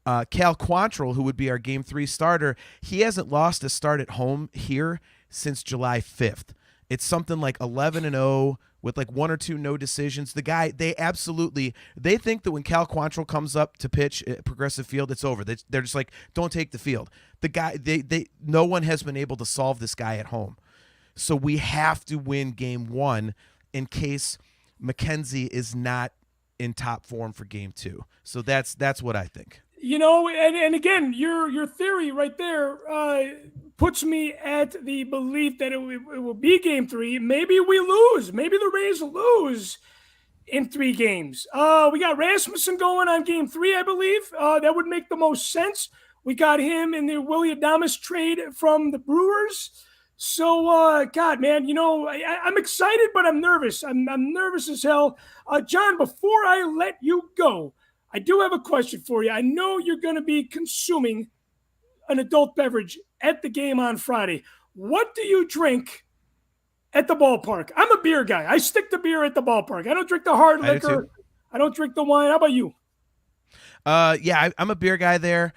Cal Quantrill, who would be our game 3 starter, he hasn't lost a start at home here since July 5th. It's something like 11-0 with like 1 or 2 no decisions. The guy, they think that when Cal Quantrill comes up to pitch at Progressive Field, it's over. They're just like, don't take the field. The guy, no one has been able to solve this guy at home. So we have to win game 1 in case McKenzie is not in top form for game 2. So that's what I think. And again, your theory right there puts me at the belief that it will be game 3. Maybe we lose. Maybe the Rays lose in 3 games. We got Rasmussen going on game 3, I believe. That would make the most sense. We got him in the Willie Adames trade from the Brewers. So, God, man, I'm excited, but I'm nervous. I'm nervous as hell. John, before I let you go, I do have a question for you. I know you're going to be consuming an adult beverage at the game on Friday. What do you drink at the ballpark? I'm a beer guy. I stick to beer at the ballpark. I don't drink the hard liquor. I don't drink the wine. How about you? I'm a beer guy there.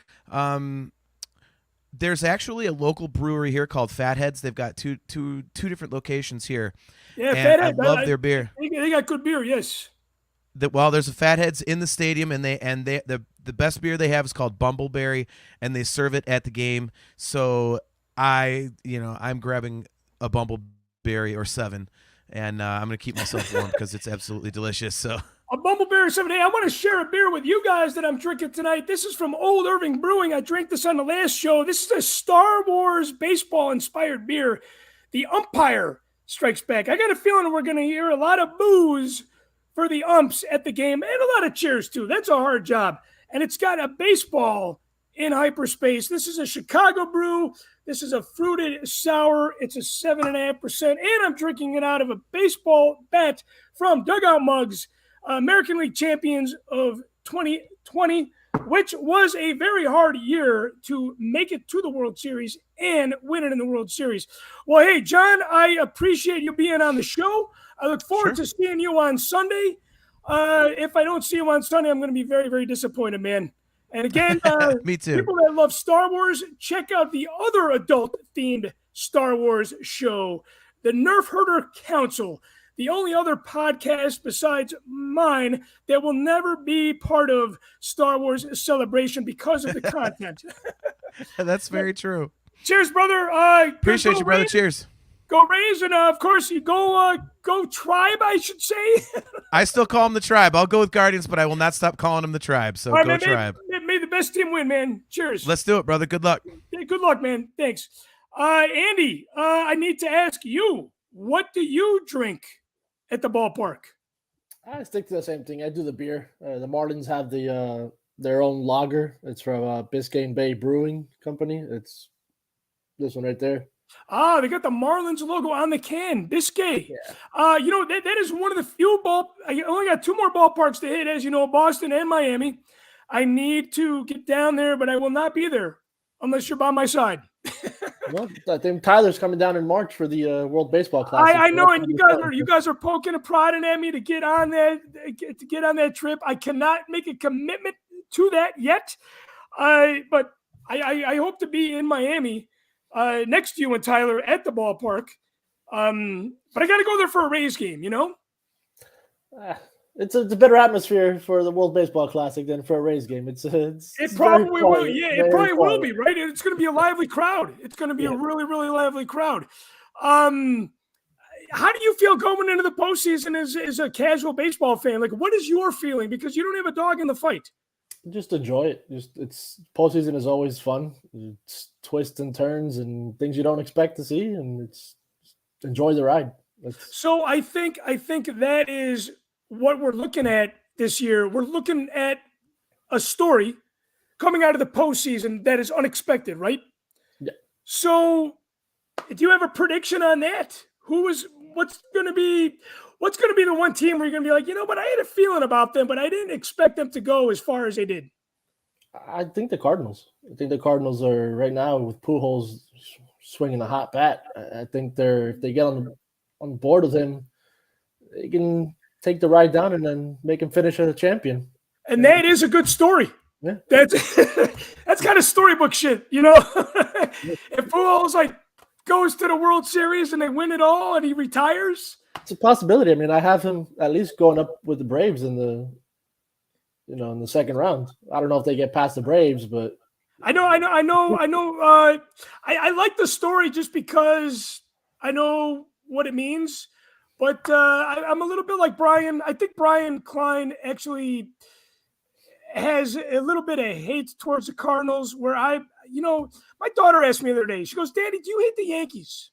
There's actually a local brewery here called Fatheads. They've got two different locations here. Yeah, Fatheads. I love their beer. They got good beer, yes. There's a Fatheads in the stadium, and the best beer they have is called Bumbleberry, and they serve it at the game. So I'm grabbing a Bumbleberry or 7, and I'm gonna keep myself warm because it's absolutely delicious. So a Bumbleberry 7. Hey, I want to share a beer with you guys that I'm drinking tonight. This is from Old Irving Brewing. I drank this on the last show. This is a Star Wars baseball inspired beer. The umpire strikes back. I got a feeling we're gonna hear a lot of boos for the umps at the game, and a lot of cheers too. That's a hard job. And it's got a baseball in hyperspace. This is a Chicago brew. This is a fruited sour. It's a 7.5%. And I'm drinking it out of a baseball bat from Dugout Mugs, American League champions of 2020, which was a very hard year to make it to the World Series and win it in the World Series. Well, hey, John, I appreciate you being on the show. I look forward to seeing you on Sunday. If I don't see you on Sunday, I'm going to be very, very disappointed, man. And again, me too. People that love Star Wars, check out the other adult-themed Star Wars show, the Nerf Herder Council, the only other podcast besides mine that will never be part of Star Wars Celebration because of the content. That's very true. Cheers, brother. Appreciate you, brother. Cheers. Go Rays, and of course you go Tribe, I should say. I still call them the Tribe. I'll go with Guardians, but I will not stop calling them the Tribe. So go Tribe. May the best team win, man. Cheers. Let's do it, brother. Good luck. Yeah, good luck, man. Thanks. Andy, I need to ask you, what do you drink at the ballpark? I stick to the same thing. I do the beer. The Marlins have their own lager. It's from Biscayne Bay Brewing Company. It's this one right there. They got the Marlins logo on the can. Biscay. Yeah. That is one of the few I only got 2 more ballparks to hit, as you know, Boston and Miami. I need to get down there, but I will not be there unless you're by my side. Well, I think Tyler's coming down in March for the World Baseball Classic. I know, and you guys are poking and prodding at me to get on that trip. I cannot make a commitment to that yet, but I hope to be in Miami next to you and Tyler at the ballpark. But I got to go there for a Rays game, you know? It's a better atmosphere for the World Baseball Classic than for a Rays game. It probably will. Yeah, it probably will be, right? It's going to be a lively crowd. It's going to be a really, really lively crowd. How do you feel going into the postseason as a casual baseball fan? Like, what is your feeling? Because you don't have a dog in the fight. Just enjoy it. It's postseason is always fun. It's twists and turns and things you don't expect to see, and it's enjoy the ride. So I think that is what we're looking at this year. We're looking at a story coming out of the postseason that is unexpected, right? Yeah. So do you have a prediction on that? What's going to be the one team where you're going to be like, you know what, I had a feeling about them, but I didn't expect them to go as far as they did? I think the Cardinals. I think the Cardinals are right now with Pujols swinging a hot bat. I think if they get on board with him, they can take the ride down and then make him finish as a champion. And that is a good story. Yeah. That's kind of storybook shit, you know? If Pujols goes to the World Series and they win it all and he retires. It's a possibility. I mean, I have him at least going up with the Braves in the second round. I don't know if they get past the Braves, but I know. I like the story just because I know what it means. But I'm a little bit like Brian. I think Brian Klein actually has a little bit of hate towards the Cardinals where my daughter asked me the other day, she goes, Daddy, do you hate the Yankees?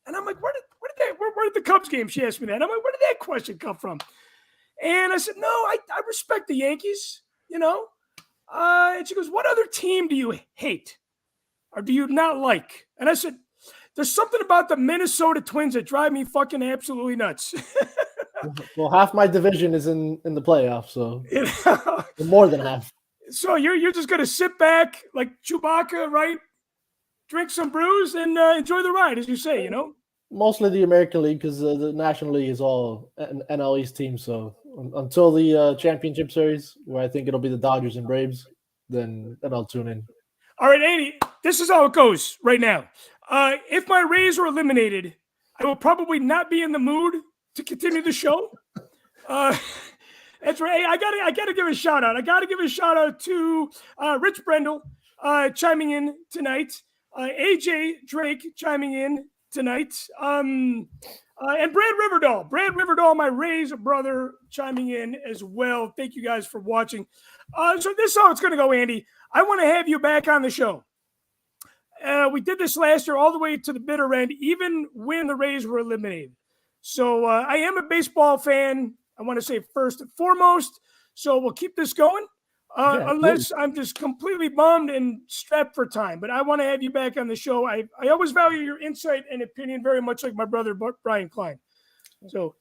And I'm like, where did the Cubs game? She asked me that. And I'm like, where did that question come from? And I said, no, I respect the Yankees, you know? And she goes, what other team do you hate or do you not like? And I said, there's something about the Minnesota Twins that drive me fucking absolutely nuts. Well, half my division is in the playoffs, so more than half. So you're just gonna sit back like Chewbacca, right? Drink some brews and enjoy the ride, as you say, you know. Mostly the American League because the National League is all NL East teams. So until the championship series, where I think it'll be the Dodgers and Braves, then I'll tune in. All right, Andy, this is how it goes right now. If my Rays are eliminated, I will probably not be in the mood to continue the show. That's right. Hey, I gotta give a shout out. I gotta give a shout out to Rich Brendel chiming in tonight. AJ Drake chiming in tonight. And Brad Riverdale. Brad Riverdale, my Rays brother, chiming in as well. Thank you guys for watching. So this is how it's gonna go, Andy. I want to have you back on the show. We did this last year all the way to the bitter end, even when the Rays were eliminated. So I am a baseball fan, I want to say first and foremost. So we'll keep this going unless I'm just completely bummed and strapped for time. But I want to have you back on the show. I always value your insight and opinion very much like my brother, Brian Klein. So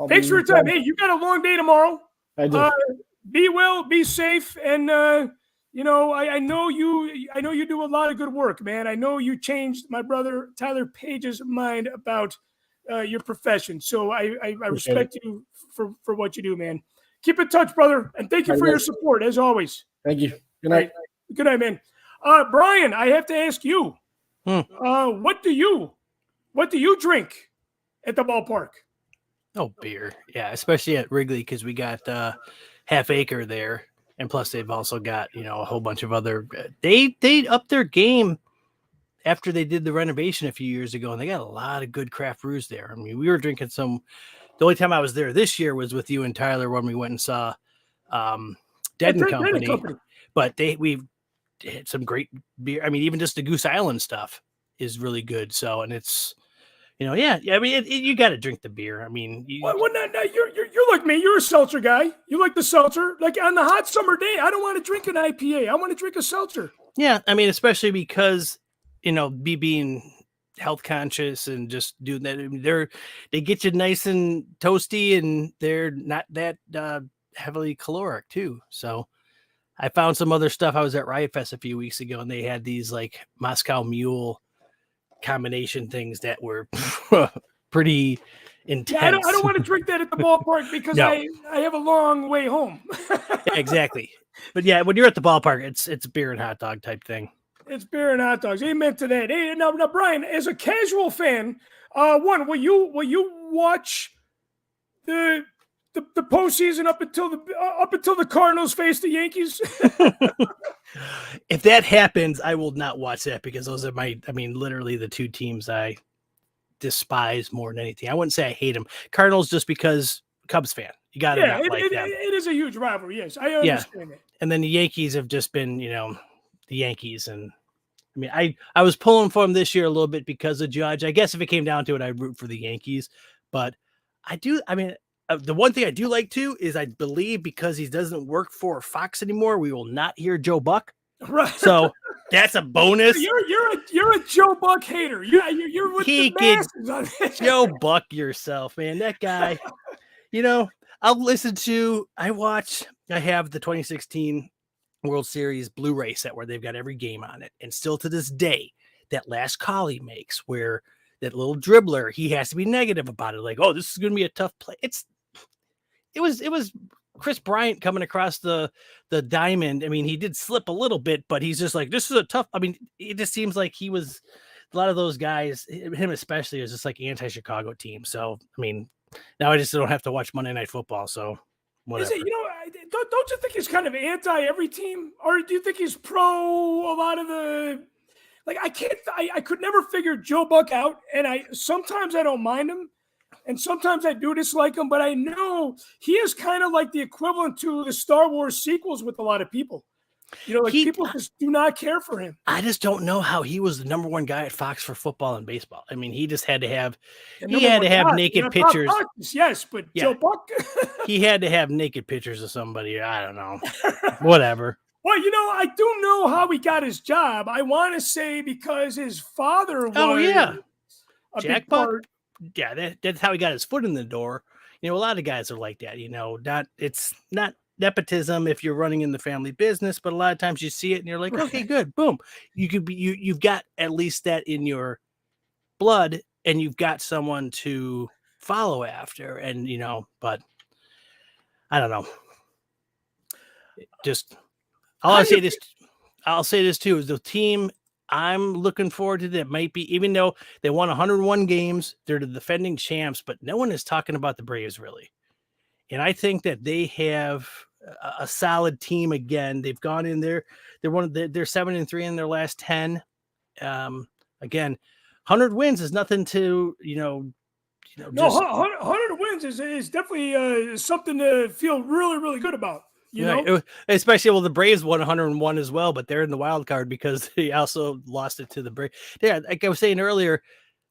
thanks for your time. Hey, you got a long day tomorrow. I do. Be well, be safe, and I know you do a lot of good work, man. I know you changed my brother Tyler Page's mind about your profession. So I respect you for what you do, man. Keep in touch, brother, and thank you for your support as always. Thank you. Good night. Good night, man. Brian, I have to ask you, what do you drink at the ballpark? Oh, beer. Yeah, especially at Wrigley because we got Half Acre there. And plus, they've also got, a whole bunch of other. They upped their game after they did the renovation a few years ago, and they got a lot of good craft brews there. I mean, we were drinking some. The only time I was there this year was with you and Tyler when we went and saw Dead and Company. But we had some great beer. I mean, even just the Goose Island stuff is really good. So, and it's. I mean, you got to drink the beer. I mean, you're like me. You're a seltzer guy. You like the seltzer. Like on the hot summer day, I don't want to drink an IPA. I want to drink a seltzer. Yeah, I mean, especially because, being health conscious and just doing that. I mean, they get you nice and toasty, and they're not that heavily caloric too. So I found some other stuff. I was at Riot Fest a few weeks ago, and they had these like Moscow Mule combination things that were pretty intense. Yeah, I don't want to drink that at the ballpark because No. I have a long way home. Yeah, exactly. But yeah, when you're at the ballpark, it's beer and hot dog type thing. It's beer and hot dogs. Amen to that. Hey, now, Brian, as a casual fan, will you watch the postseason up until the Cardinals face the Yankees? If that happens, I will not watch that because those are literally the two teams I despise more than anything. I wouldn't say I hate them. Cardinals just because Cubs fan. You got to not like them. It is a huge rivalry. Yes, I understand that. And then the Yankees have just been, the Yankees. And I mean, I was pulling for them this year a little bit because of Judge. I guess if it came down to it, I'd root for the Yankees. But the one thing I do like too is I believe because he doesn't work for Fox anymore, we will not hear Joe Buck. Right. So that's a bonus. You're a Joe Buck hater. You're with the masses on this. Joe Buck yourself, man. That guy. I have the 2016 World Series Blu-ray set where they've got every game on it. And still to this day, that last call he makes where that little dribbler, he has to be negative about it. Like, oh, this is going to be a tough play. It was Chris Bryant coming across the diamond. I mean, he did slip a little bit, but he's just like, this is a tough. I mean, it just seems like he was a lot of those guys, him especially, is just like anti-Chicago team. So, I mean, now I just don't have to watch Monday Night Football. So, whatever. Is it, don't you think he's kind of anti every team, or do you think he's pro a lot of the? Like, I could never figure Joe Buck out, and sometimes I don't mind him, and sometimes I do dislike him, but I know he is kind of like the equivalent to the Star Wars sequels with a lot of people. People just do not care for him. I just don't know how he was the number one guy at Fox for football and baseball. I mean, he just had to have naked pictures. Yes, but yeah. Joe Buck, he had to have naked pictures of somebody. I don't know, whatever. Well, I do know how he got his job. I want to say because his father was. Oh yeah, Jack Buck. Yeah, that's how he got his foot in the door. A lot of guys are like that. It's not nepotism if you're running in the family business, but a lot of times you see it and you're like, okay, good, boom. You've got at least that in your blood, and you've got someone to follow after, and but I don't know. Just I'll say this too is the team I'm looking forward to that might be, even though they won 101 games, they're the defending champs, but no one is talking about the Braves really. And I think that they have a solid team again. They've gone in there. They're 7-3 in their last 10. Again, 100 wins is nothing to, No, 100 wins is definitely something to feel really, really good about. Especially the Braves won 101 as well, but they're in the wild card because they also lost it to the Braves. Yeah, like I was saying earlier,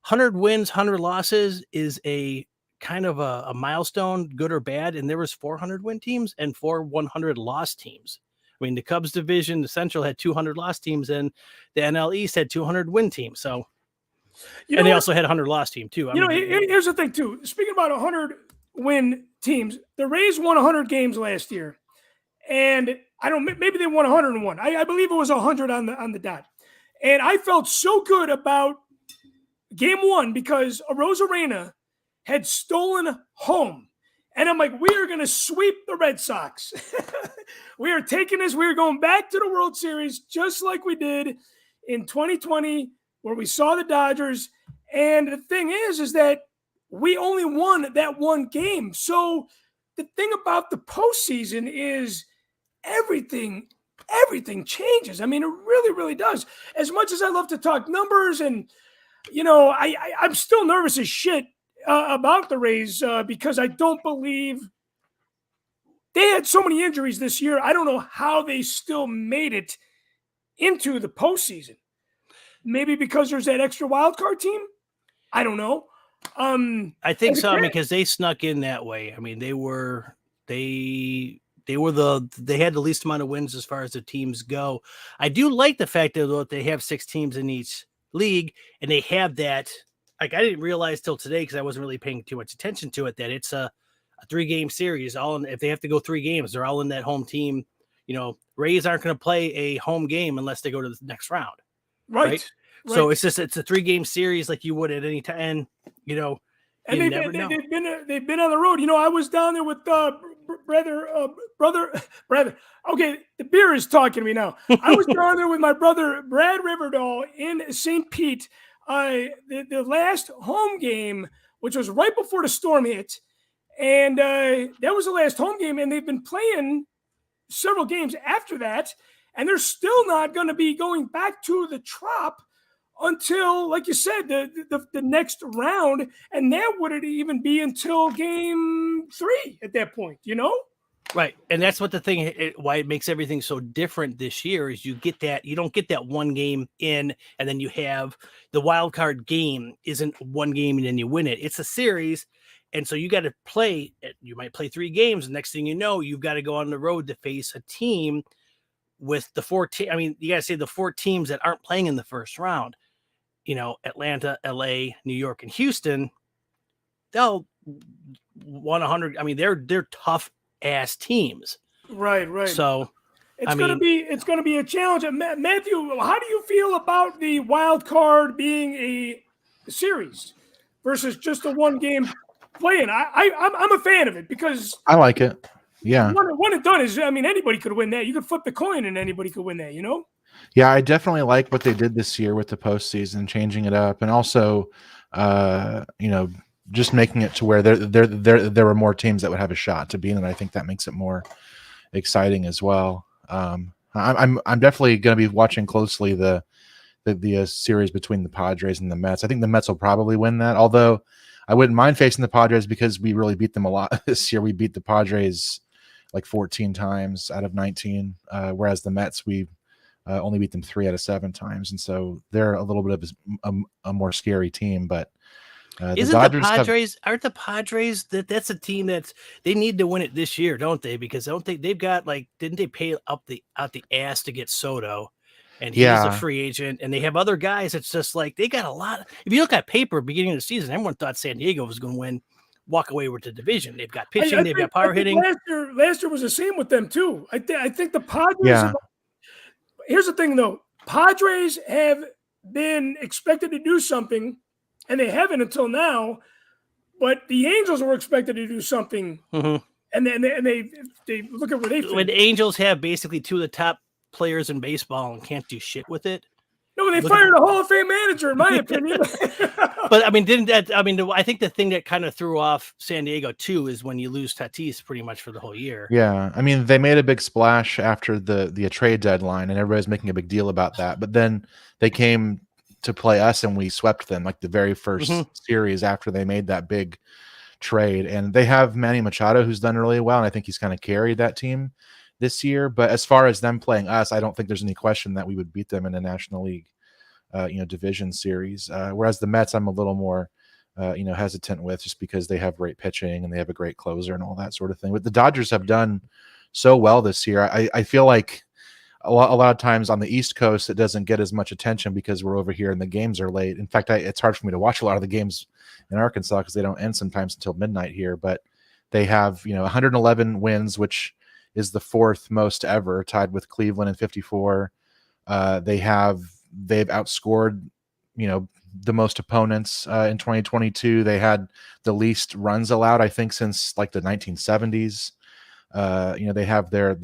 100 wins, 100 losses is a kind of a milestone, good or bad. And there was 400 win teams and 4 100 loss teams. I mean, the Cubs division, the Central had 200 loss teams, and the NL East had 200 win teams. So, and they also had 100 loss team too. Here's the thing too. Speaking about 100 win teams, the Rays won 100 games last year. And I don't. Maybe they won 101. I believe it was 100 on the dot. And I felt so good about game one because Arozarena had stolen home, and I'm like, we are going to sweep the Red Sox. We are taking this. We are going back to the World Series just like we did in 2020, where we saw the Dodgers. And the thing is that we only won that one game. So the thing about the postseason is everything changes. I mean, it really, really does. As much as I love to talk numbers, and I'm still nervous as shit about the Rays because I don't believe they had so many injuries this year. I don't know how they still made it into the postseason. Maybe because there's that extra wild card team. I don't know. I think so because they snuck in that way. I mean, they had the least amount of wins as far as the teams go. I do like the fact that they have 6 teams in each league, and they have that. Like, I didn't realize till today, because I wasn't really paying too much attention to it, that it's a 3-game series. If they have to go 3 games, they're all in that home team. Rays aren't going to play a home game unless they go to the next round. Right. So it's a 3-game series like you would at any time. And they've been on the road. I was down there with brother. Okay, the beer is talking to me now. I was down there with my brother Brad Riverdale in St. Pete. The last home game, which was right before the storm hit, and that was the last home game. And they've been playing several games after that, and they're still not going to be going back to the Trop until, like you said, the next round, and that wouldn't even be until game 3 at that point, Right. And that's what the thing, why it makes everything so different this year is you don't get that one game in, and then you have the wild card game isn't one game and then you win it. It's a series. And so you got to play, you might play 3 games. And next thing you know, you've got to go on the road to face a team with the 4 teams. I mean, you got to say the 4 teams that aren't playing in the first round. Atlanta, LA, New York, and Houston, they'll 100. I mean, they're tough ass teams. Right. So it's going to be a challenge. Matthew, how do you feel about the wild card being a series versus just a 1-game play-in? I'm a fan of it because I like it. Yeah. One and done is, anybody could win that. You could flip the coin and anybody could win that, Yeah, I definitely like what they did this year with the postseason, changing it up, and also, just making it to where there were more teams that would have a shot to be in it. I think that makes it more exciting as well. I'm definitely going to be watching closely the series between the Padres and the Mets. I think the Mets will probably win that, although I wouldn't mind facing the Padres because we really beat them a lot this year. We beat the Padres like 14 times out of 19, whereas the Mets we only beat them 3 out of 7 times, and so they're a little bit of a more scary team. But isn't the Padres? Aren't the Padres that's a team they need to win it this year, don't they? Because I don't think they've got didn't they pay out the ass to get Soto, and he's a free agent, and they have other guys. It's just they got a lot. If you look at paper beginning of the season, everyone thought San Diego was going to walk away with the division. They've got pitching, they've got power hitting. Last year was the same with them too. I think the Padres. Yeah. Here's the thing, though. Padres have been expected to do something, and they haven't until now. But the Angels were expected to do something, and then they look at where they fit. When the Angels have basically 2 of the top players in baseball and can't do shit with it. No, they fired a Hall of Fame manager, in my opinion. But I think the thing that kind of threw off San Diego too is when you lose Tatis pretty much for the whole year. Yeah, I mean, they made a big splash after the trade deadline, and everybody's making a big deal about that. But then they came to play us, and we swept them like the very first series after they made that big trade. And they have Manny Machado, who's done really well, and I think he's kind of carried that team this year. But as far as them playing us, I don't think there's any question that we would beat them in a National League division series, whereas the Mets I'm a little more hesitant with, just because they have great pitching and they have a great closer and all that sort of thing. But the Dodgers have done so well this year. I feel like a lot of times on the East Coast it doesn't get as much attention because we're over here and the games are late. In fact, it's hard for me to watch a lot of the games in Arkansas because they don't end sometimes until midnight here. But they have 111 wins, which is the 4th most ever, tied with Cleveland in 54. They've outscored, the most opponents in 2022. They had the least runs allowed, I think, since like the 1970s. They have their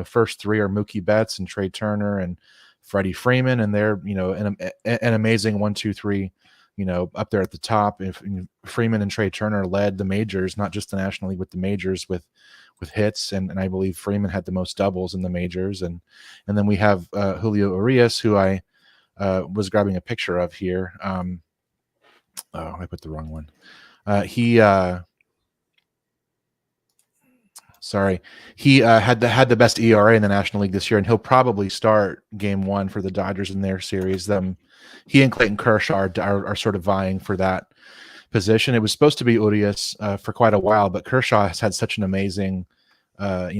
first 3 are Mookie Betts and Trey Turner and Freddie Freeman, and they're an amazing 1, 2, 3. Up there at the top. If Freeman and Trey Turner led the majors, not just the National League, with the majors with hits, and I believe Freeman had the most doubles in the majors, and then we have Julio Urias, who I was grabbing a picture of here. I put the wrong one. He had the best ERA in the National League this year, and he'll probably start Game 1 for the Dodgers in their series. He and Clayton Kershaw are sort of vying for that position. It was supposed to be Urias for quite a while, but Kershaw has had such an amazing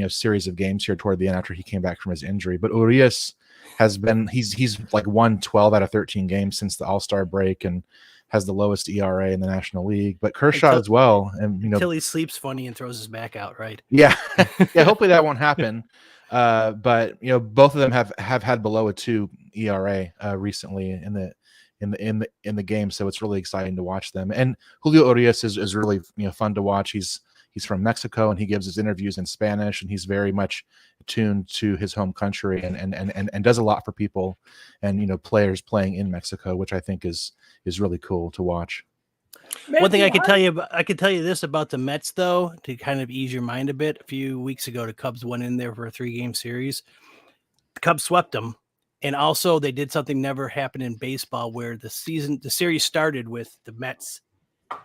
series of games here toward the end after he came back from his injury. But Urias has been he's like won 12 out of 13 games since the All-Star break and has the lowest ERA in the National League. But Kershaw as well, and until he sleeps funny and throws his back out, right? Yeah, yeah. Hopefully that won't happen. But both of them have had below a 2 ERA recently in the game, so it's really exciting to watch them. And Julio Urias is really fun to watch. He's from Mexico, and he gives his interviews in Spanish, and he's very much tuned to his home country and does a lot for people and players playing in Mexico, which I think is really cool to watch. One thing I could tell you this about the Mets, though, to kind of ease your mind a bit. A few weeks ago, the Cubs went in there for a 3-game series. The Cubs swept them, and also they did something never happened in baseball, where the series started with the Mets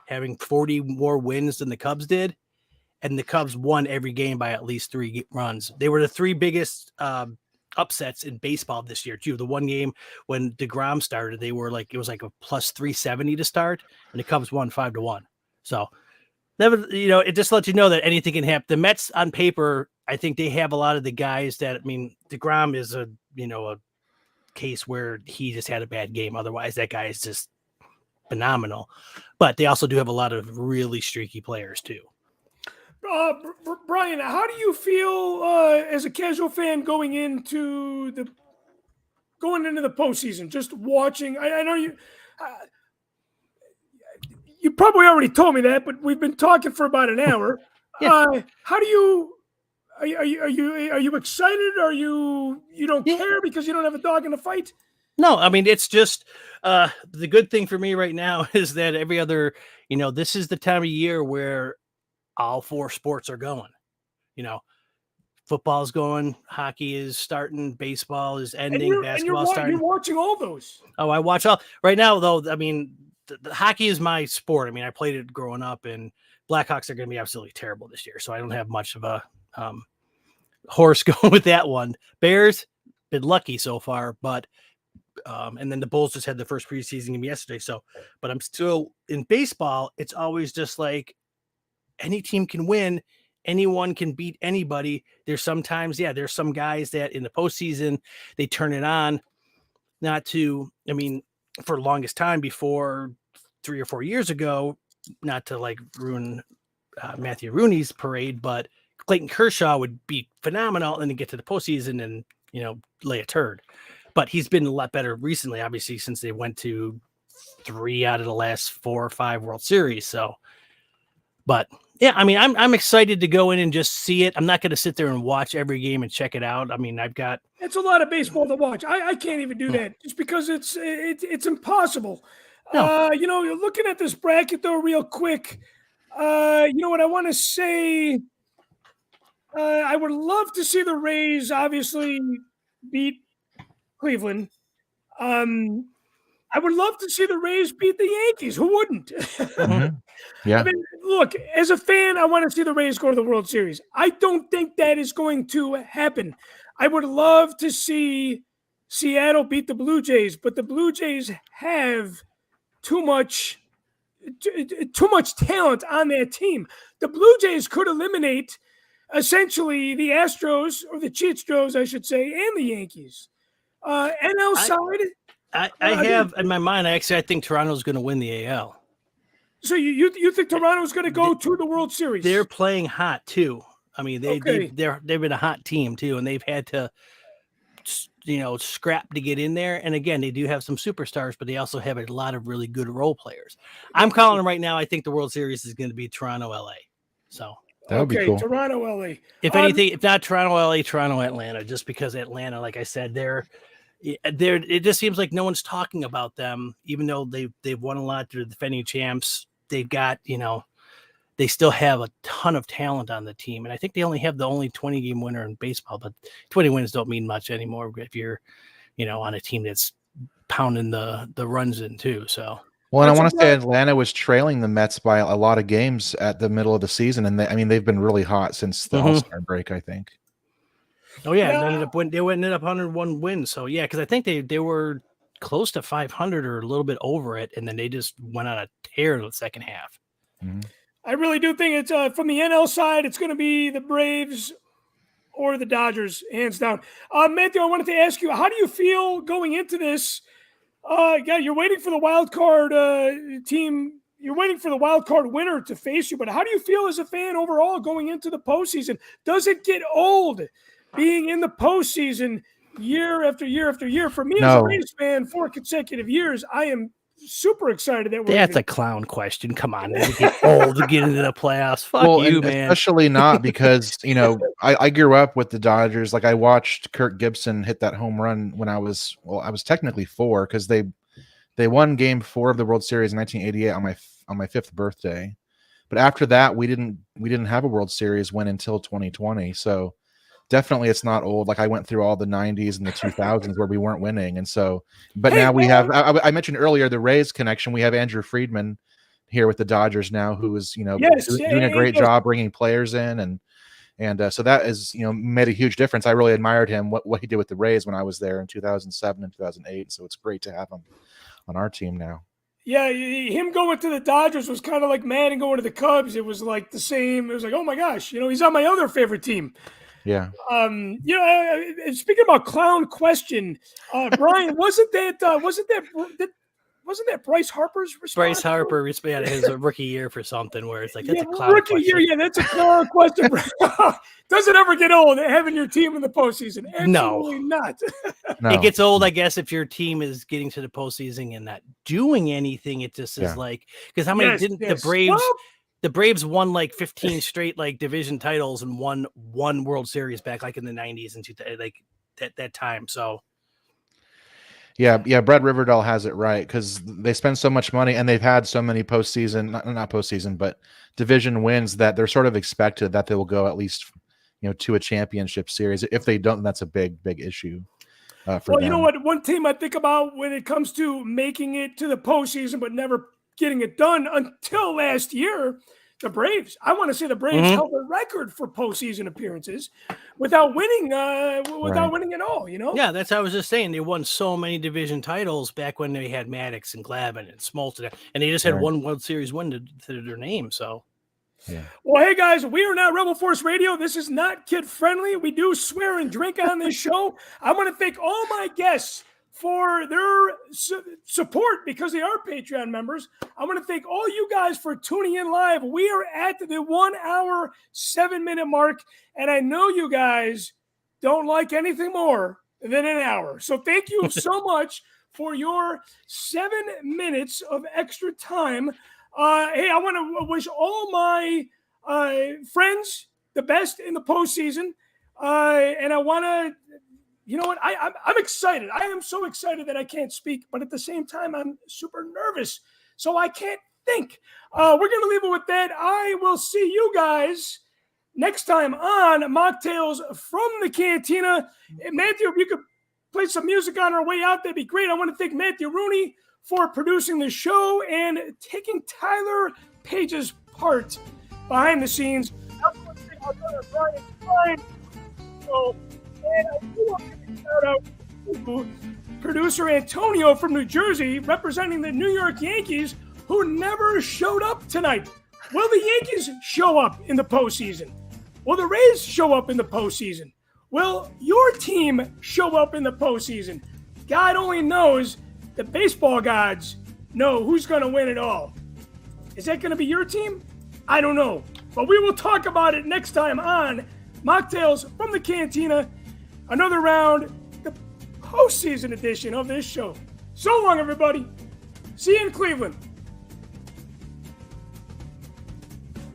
having 40 more wins than the Cubs did, and the Cubs won every game by at least 3 runs. They were the 3 biggest upsets in baseball this year too. The one game when DeGrom started, it was like a plus 370 to start, and the Cubs won 5-1. So never, it just lets you know that anything can happen. The Mets on paper, I think they have a lot of the guys that, DeGrom is a case where he just had a bad game. Otherwise, that guy is just phenomenal. But they also do have a lot of really streaky players too. Brian, how do you feel as a casual fan going into the postseason? Just watching, I know you probably already told me that, but we've been talking for about an hour. Yeah. How do you are you excited? Are you don't care because you don't have a dog in the fight? No, it's just the good thing for me right now is that every other, this is the time of year where all 4 sports are going. Football's going, hockey is starting, baseball is ending, basketball starting. You're watching all those. Oh, I watch all right now, though. The hockey is my sport. I played it growing up, and Blackhawks are going to be absolutely terrible this year, so I don't have much of a horse going with that one. Bears been lucky so far, but and then the Bulls just had the first preseason game yesterday. So, but I'm still in baseball. It's always just like, any team can win. Anyone can beat anybody. There's sometimes, there's some guys that in the postseason, they turn it on for the longest time before 3 or 4 years ago, not to like ruin Matthew Rooney's parade, but Clayton Kershaw would be phenomenal and then get to the postseason and, lay a turd. But he's been a lot better recently, obviously, since they went to 3 out of the last 4 or 5 World Series. So, but yeah, I'm excited to go in and just see it. I'm not going to sit there and watch every game and check it out. It's a lot of baseball to watch. I can't even do that just because it's impossible. No. You're looking at this bracket though, real quick. What I want to say. I would love to see the Rays obviously beat Cleveland. I would love to see the Rays beat the Yankees. Who wouldn't? Mm-hmm. Yeah. Look, as a fan, I want to see the Rays go to the World Series. I don't think that is going to happen. I would love to see Seattle beat the Blue Jays, but the Blue Jays have too much talent on their team. The Blue Jays could eliminate essentially the Astros, or the Cheatstros, I should say, and the Yankees. NL side. I have in my mind. I think Toronto's going to win the AL. So you think Toronto's going to go to the World Series? They're playing hot too. They've been a hot team too, and they've had to, scrap to get in there. And again, they do have some superstars, but they also have a lot of really good role players. I'm calling them right now. I think the World Series is going to be Toronto, LA. So that would be cool. Toronto, LA. If anything, if not Toronto, LA, Toronto, Atlanta, just because Atlanta, like I said, it just seems like no one's talking about them, even though they've won a lot. They're defending champs. They've got, they still have a ton of talent on the team. And I think they only have the only 20-game winner in baseball, but 20 wins don't mean much anymore if you're, on a team that's pounding the runs in too. So, well, and I want to say Atlanta was trailing the Mets by a lot of games at the middle of the season. And they've been really hot since the All-Star break, I think. Oh yeah. And they ended up 101 wins. So yeah, because I think they were close to 500 or a little bit over it, and then they just went on a tear in the second half. Mm-hmm. I really do think it's from the NL side, it's going to be the Braves or the Dodgers, hands down. Matthew, I wanted to ask you, how do you feel going into this? You're waiting for the wild card team. You're waiting for the wild card winner to face you, but how do you feel as a fan overall going into the postseason? Does it get old being in the postseason year after year after year? For me as a Rays fan, 4 consecutive years, I am super excited that we're. That's a clown question. Come on, does it get old to get into the playoffs? Fuck you, man. Especially not because I grew up with the Dodgers. Like I watched Kirk Gibson hit that home run when I was technically 4 because they won Game 4 of the World Series in 1988 on my 5th birthday. But after that, we didn't have a World Series win until 2020. So definitely it's not old. Like I went through all the 90s and the 2000s where we weren't winning. And so, but now we have, I mentioned earlier, the Rays connection. We have Andrew Friedman here with the Dodgers now, who is, doing a great job bringing players in. And so that is, made a huge difference. I really admired him, what he did with the Rays when I was there in 2007 and 2008. So it's great to have him on our team now. Yeah, him going to the Dodgers was kind of like Madden going to the Cubs. It was like the same. It was like, oh my gosh, he's on my other favorite team. Yeah. Speaking about clown question, Brian, wasn't that Bryce Harper's response? Bryce Harper had his rookie year for something where it's like, that's a clown rookie question. year, yeah, that's a clown question. Does it ever get old having your team in the postseason? Absolutely not. No. It gets old, I guess, if your team is getting to the postseason and not doing anything. It just is like, because how many the Braves? Well, the Braves won like 15 straight like division titles and won one World Series back like in the 90s and like that time. So. Yeah, Brad Riverdale has it right because they spend so much money and they've had so many postseason, not postseason, but division wins that they're sort of expected that they will go at least, to a championship series. If they don't, that's a big issue. For them. You know what? One team I think about when it comes to making it to the postseason but never getting it done until last year, the Braves. I want to say the Braves held a record for postseason appearances without winning winning at all, Yeah, that's what I was just saying. They won so many division titles back when they had Maddox and Glavine and Smoltz, and they just had one World Series win to their name, so. Yeah. Well, hey guys, we are not Rebel Force Radio. This is not kid friendly. We do swear and drink on this show. I want to thank all my guests for their support because they are Patreon members. I want to thank all you guys for tuning in live. We are at the 1 hour, 7-minute mark, and I know you guys don't like anything more than an hour. So thank you so much for your 7 minutes of extra time. Hey, I want to wish all my friends the best in the postseason, and I want to. You know what? I'm excited. I am so excited that I can't speak, but at the same time, I'm super nervous, so I can't think. We're going to leave it with that. I will see you guys next time on Mocktails from the Cantina. And Matthew, if you could play some music on our way out, that'd be great. I want to thank Matthew Rooney for producing the show and taking Tyler Page's part behind the scenes. I want to thank our brother Brian Klein. And I do want to give a shout out to producer Antonio from New Jersey, representing the New York Yankees, who never showed up tonight. Will the Yankees show up in the postseason? Will the Rays show up in the postseason? Will your team show up in the postseason? God only knows. The baseball gods know who's going to win it all. Is that going to be your team? I don't know. But we will talk about it next time on Mocktails from the Cantina. Another round, the postseason edition of this show. So long, everybody. See you in Cleveland.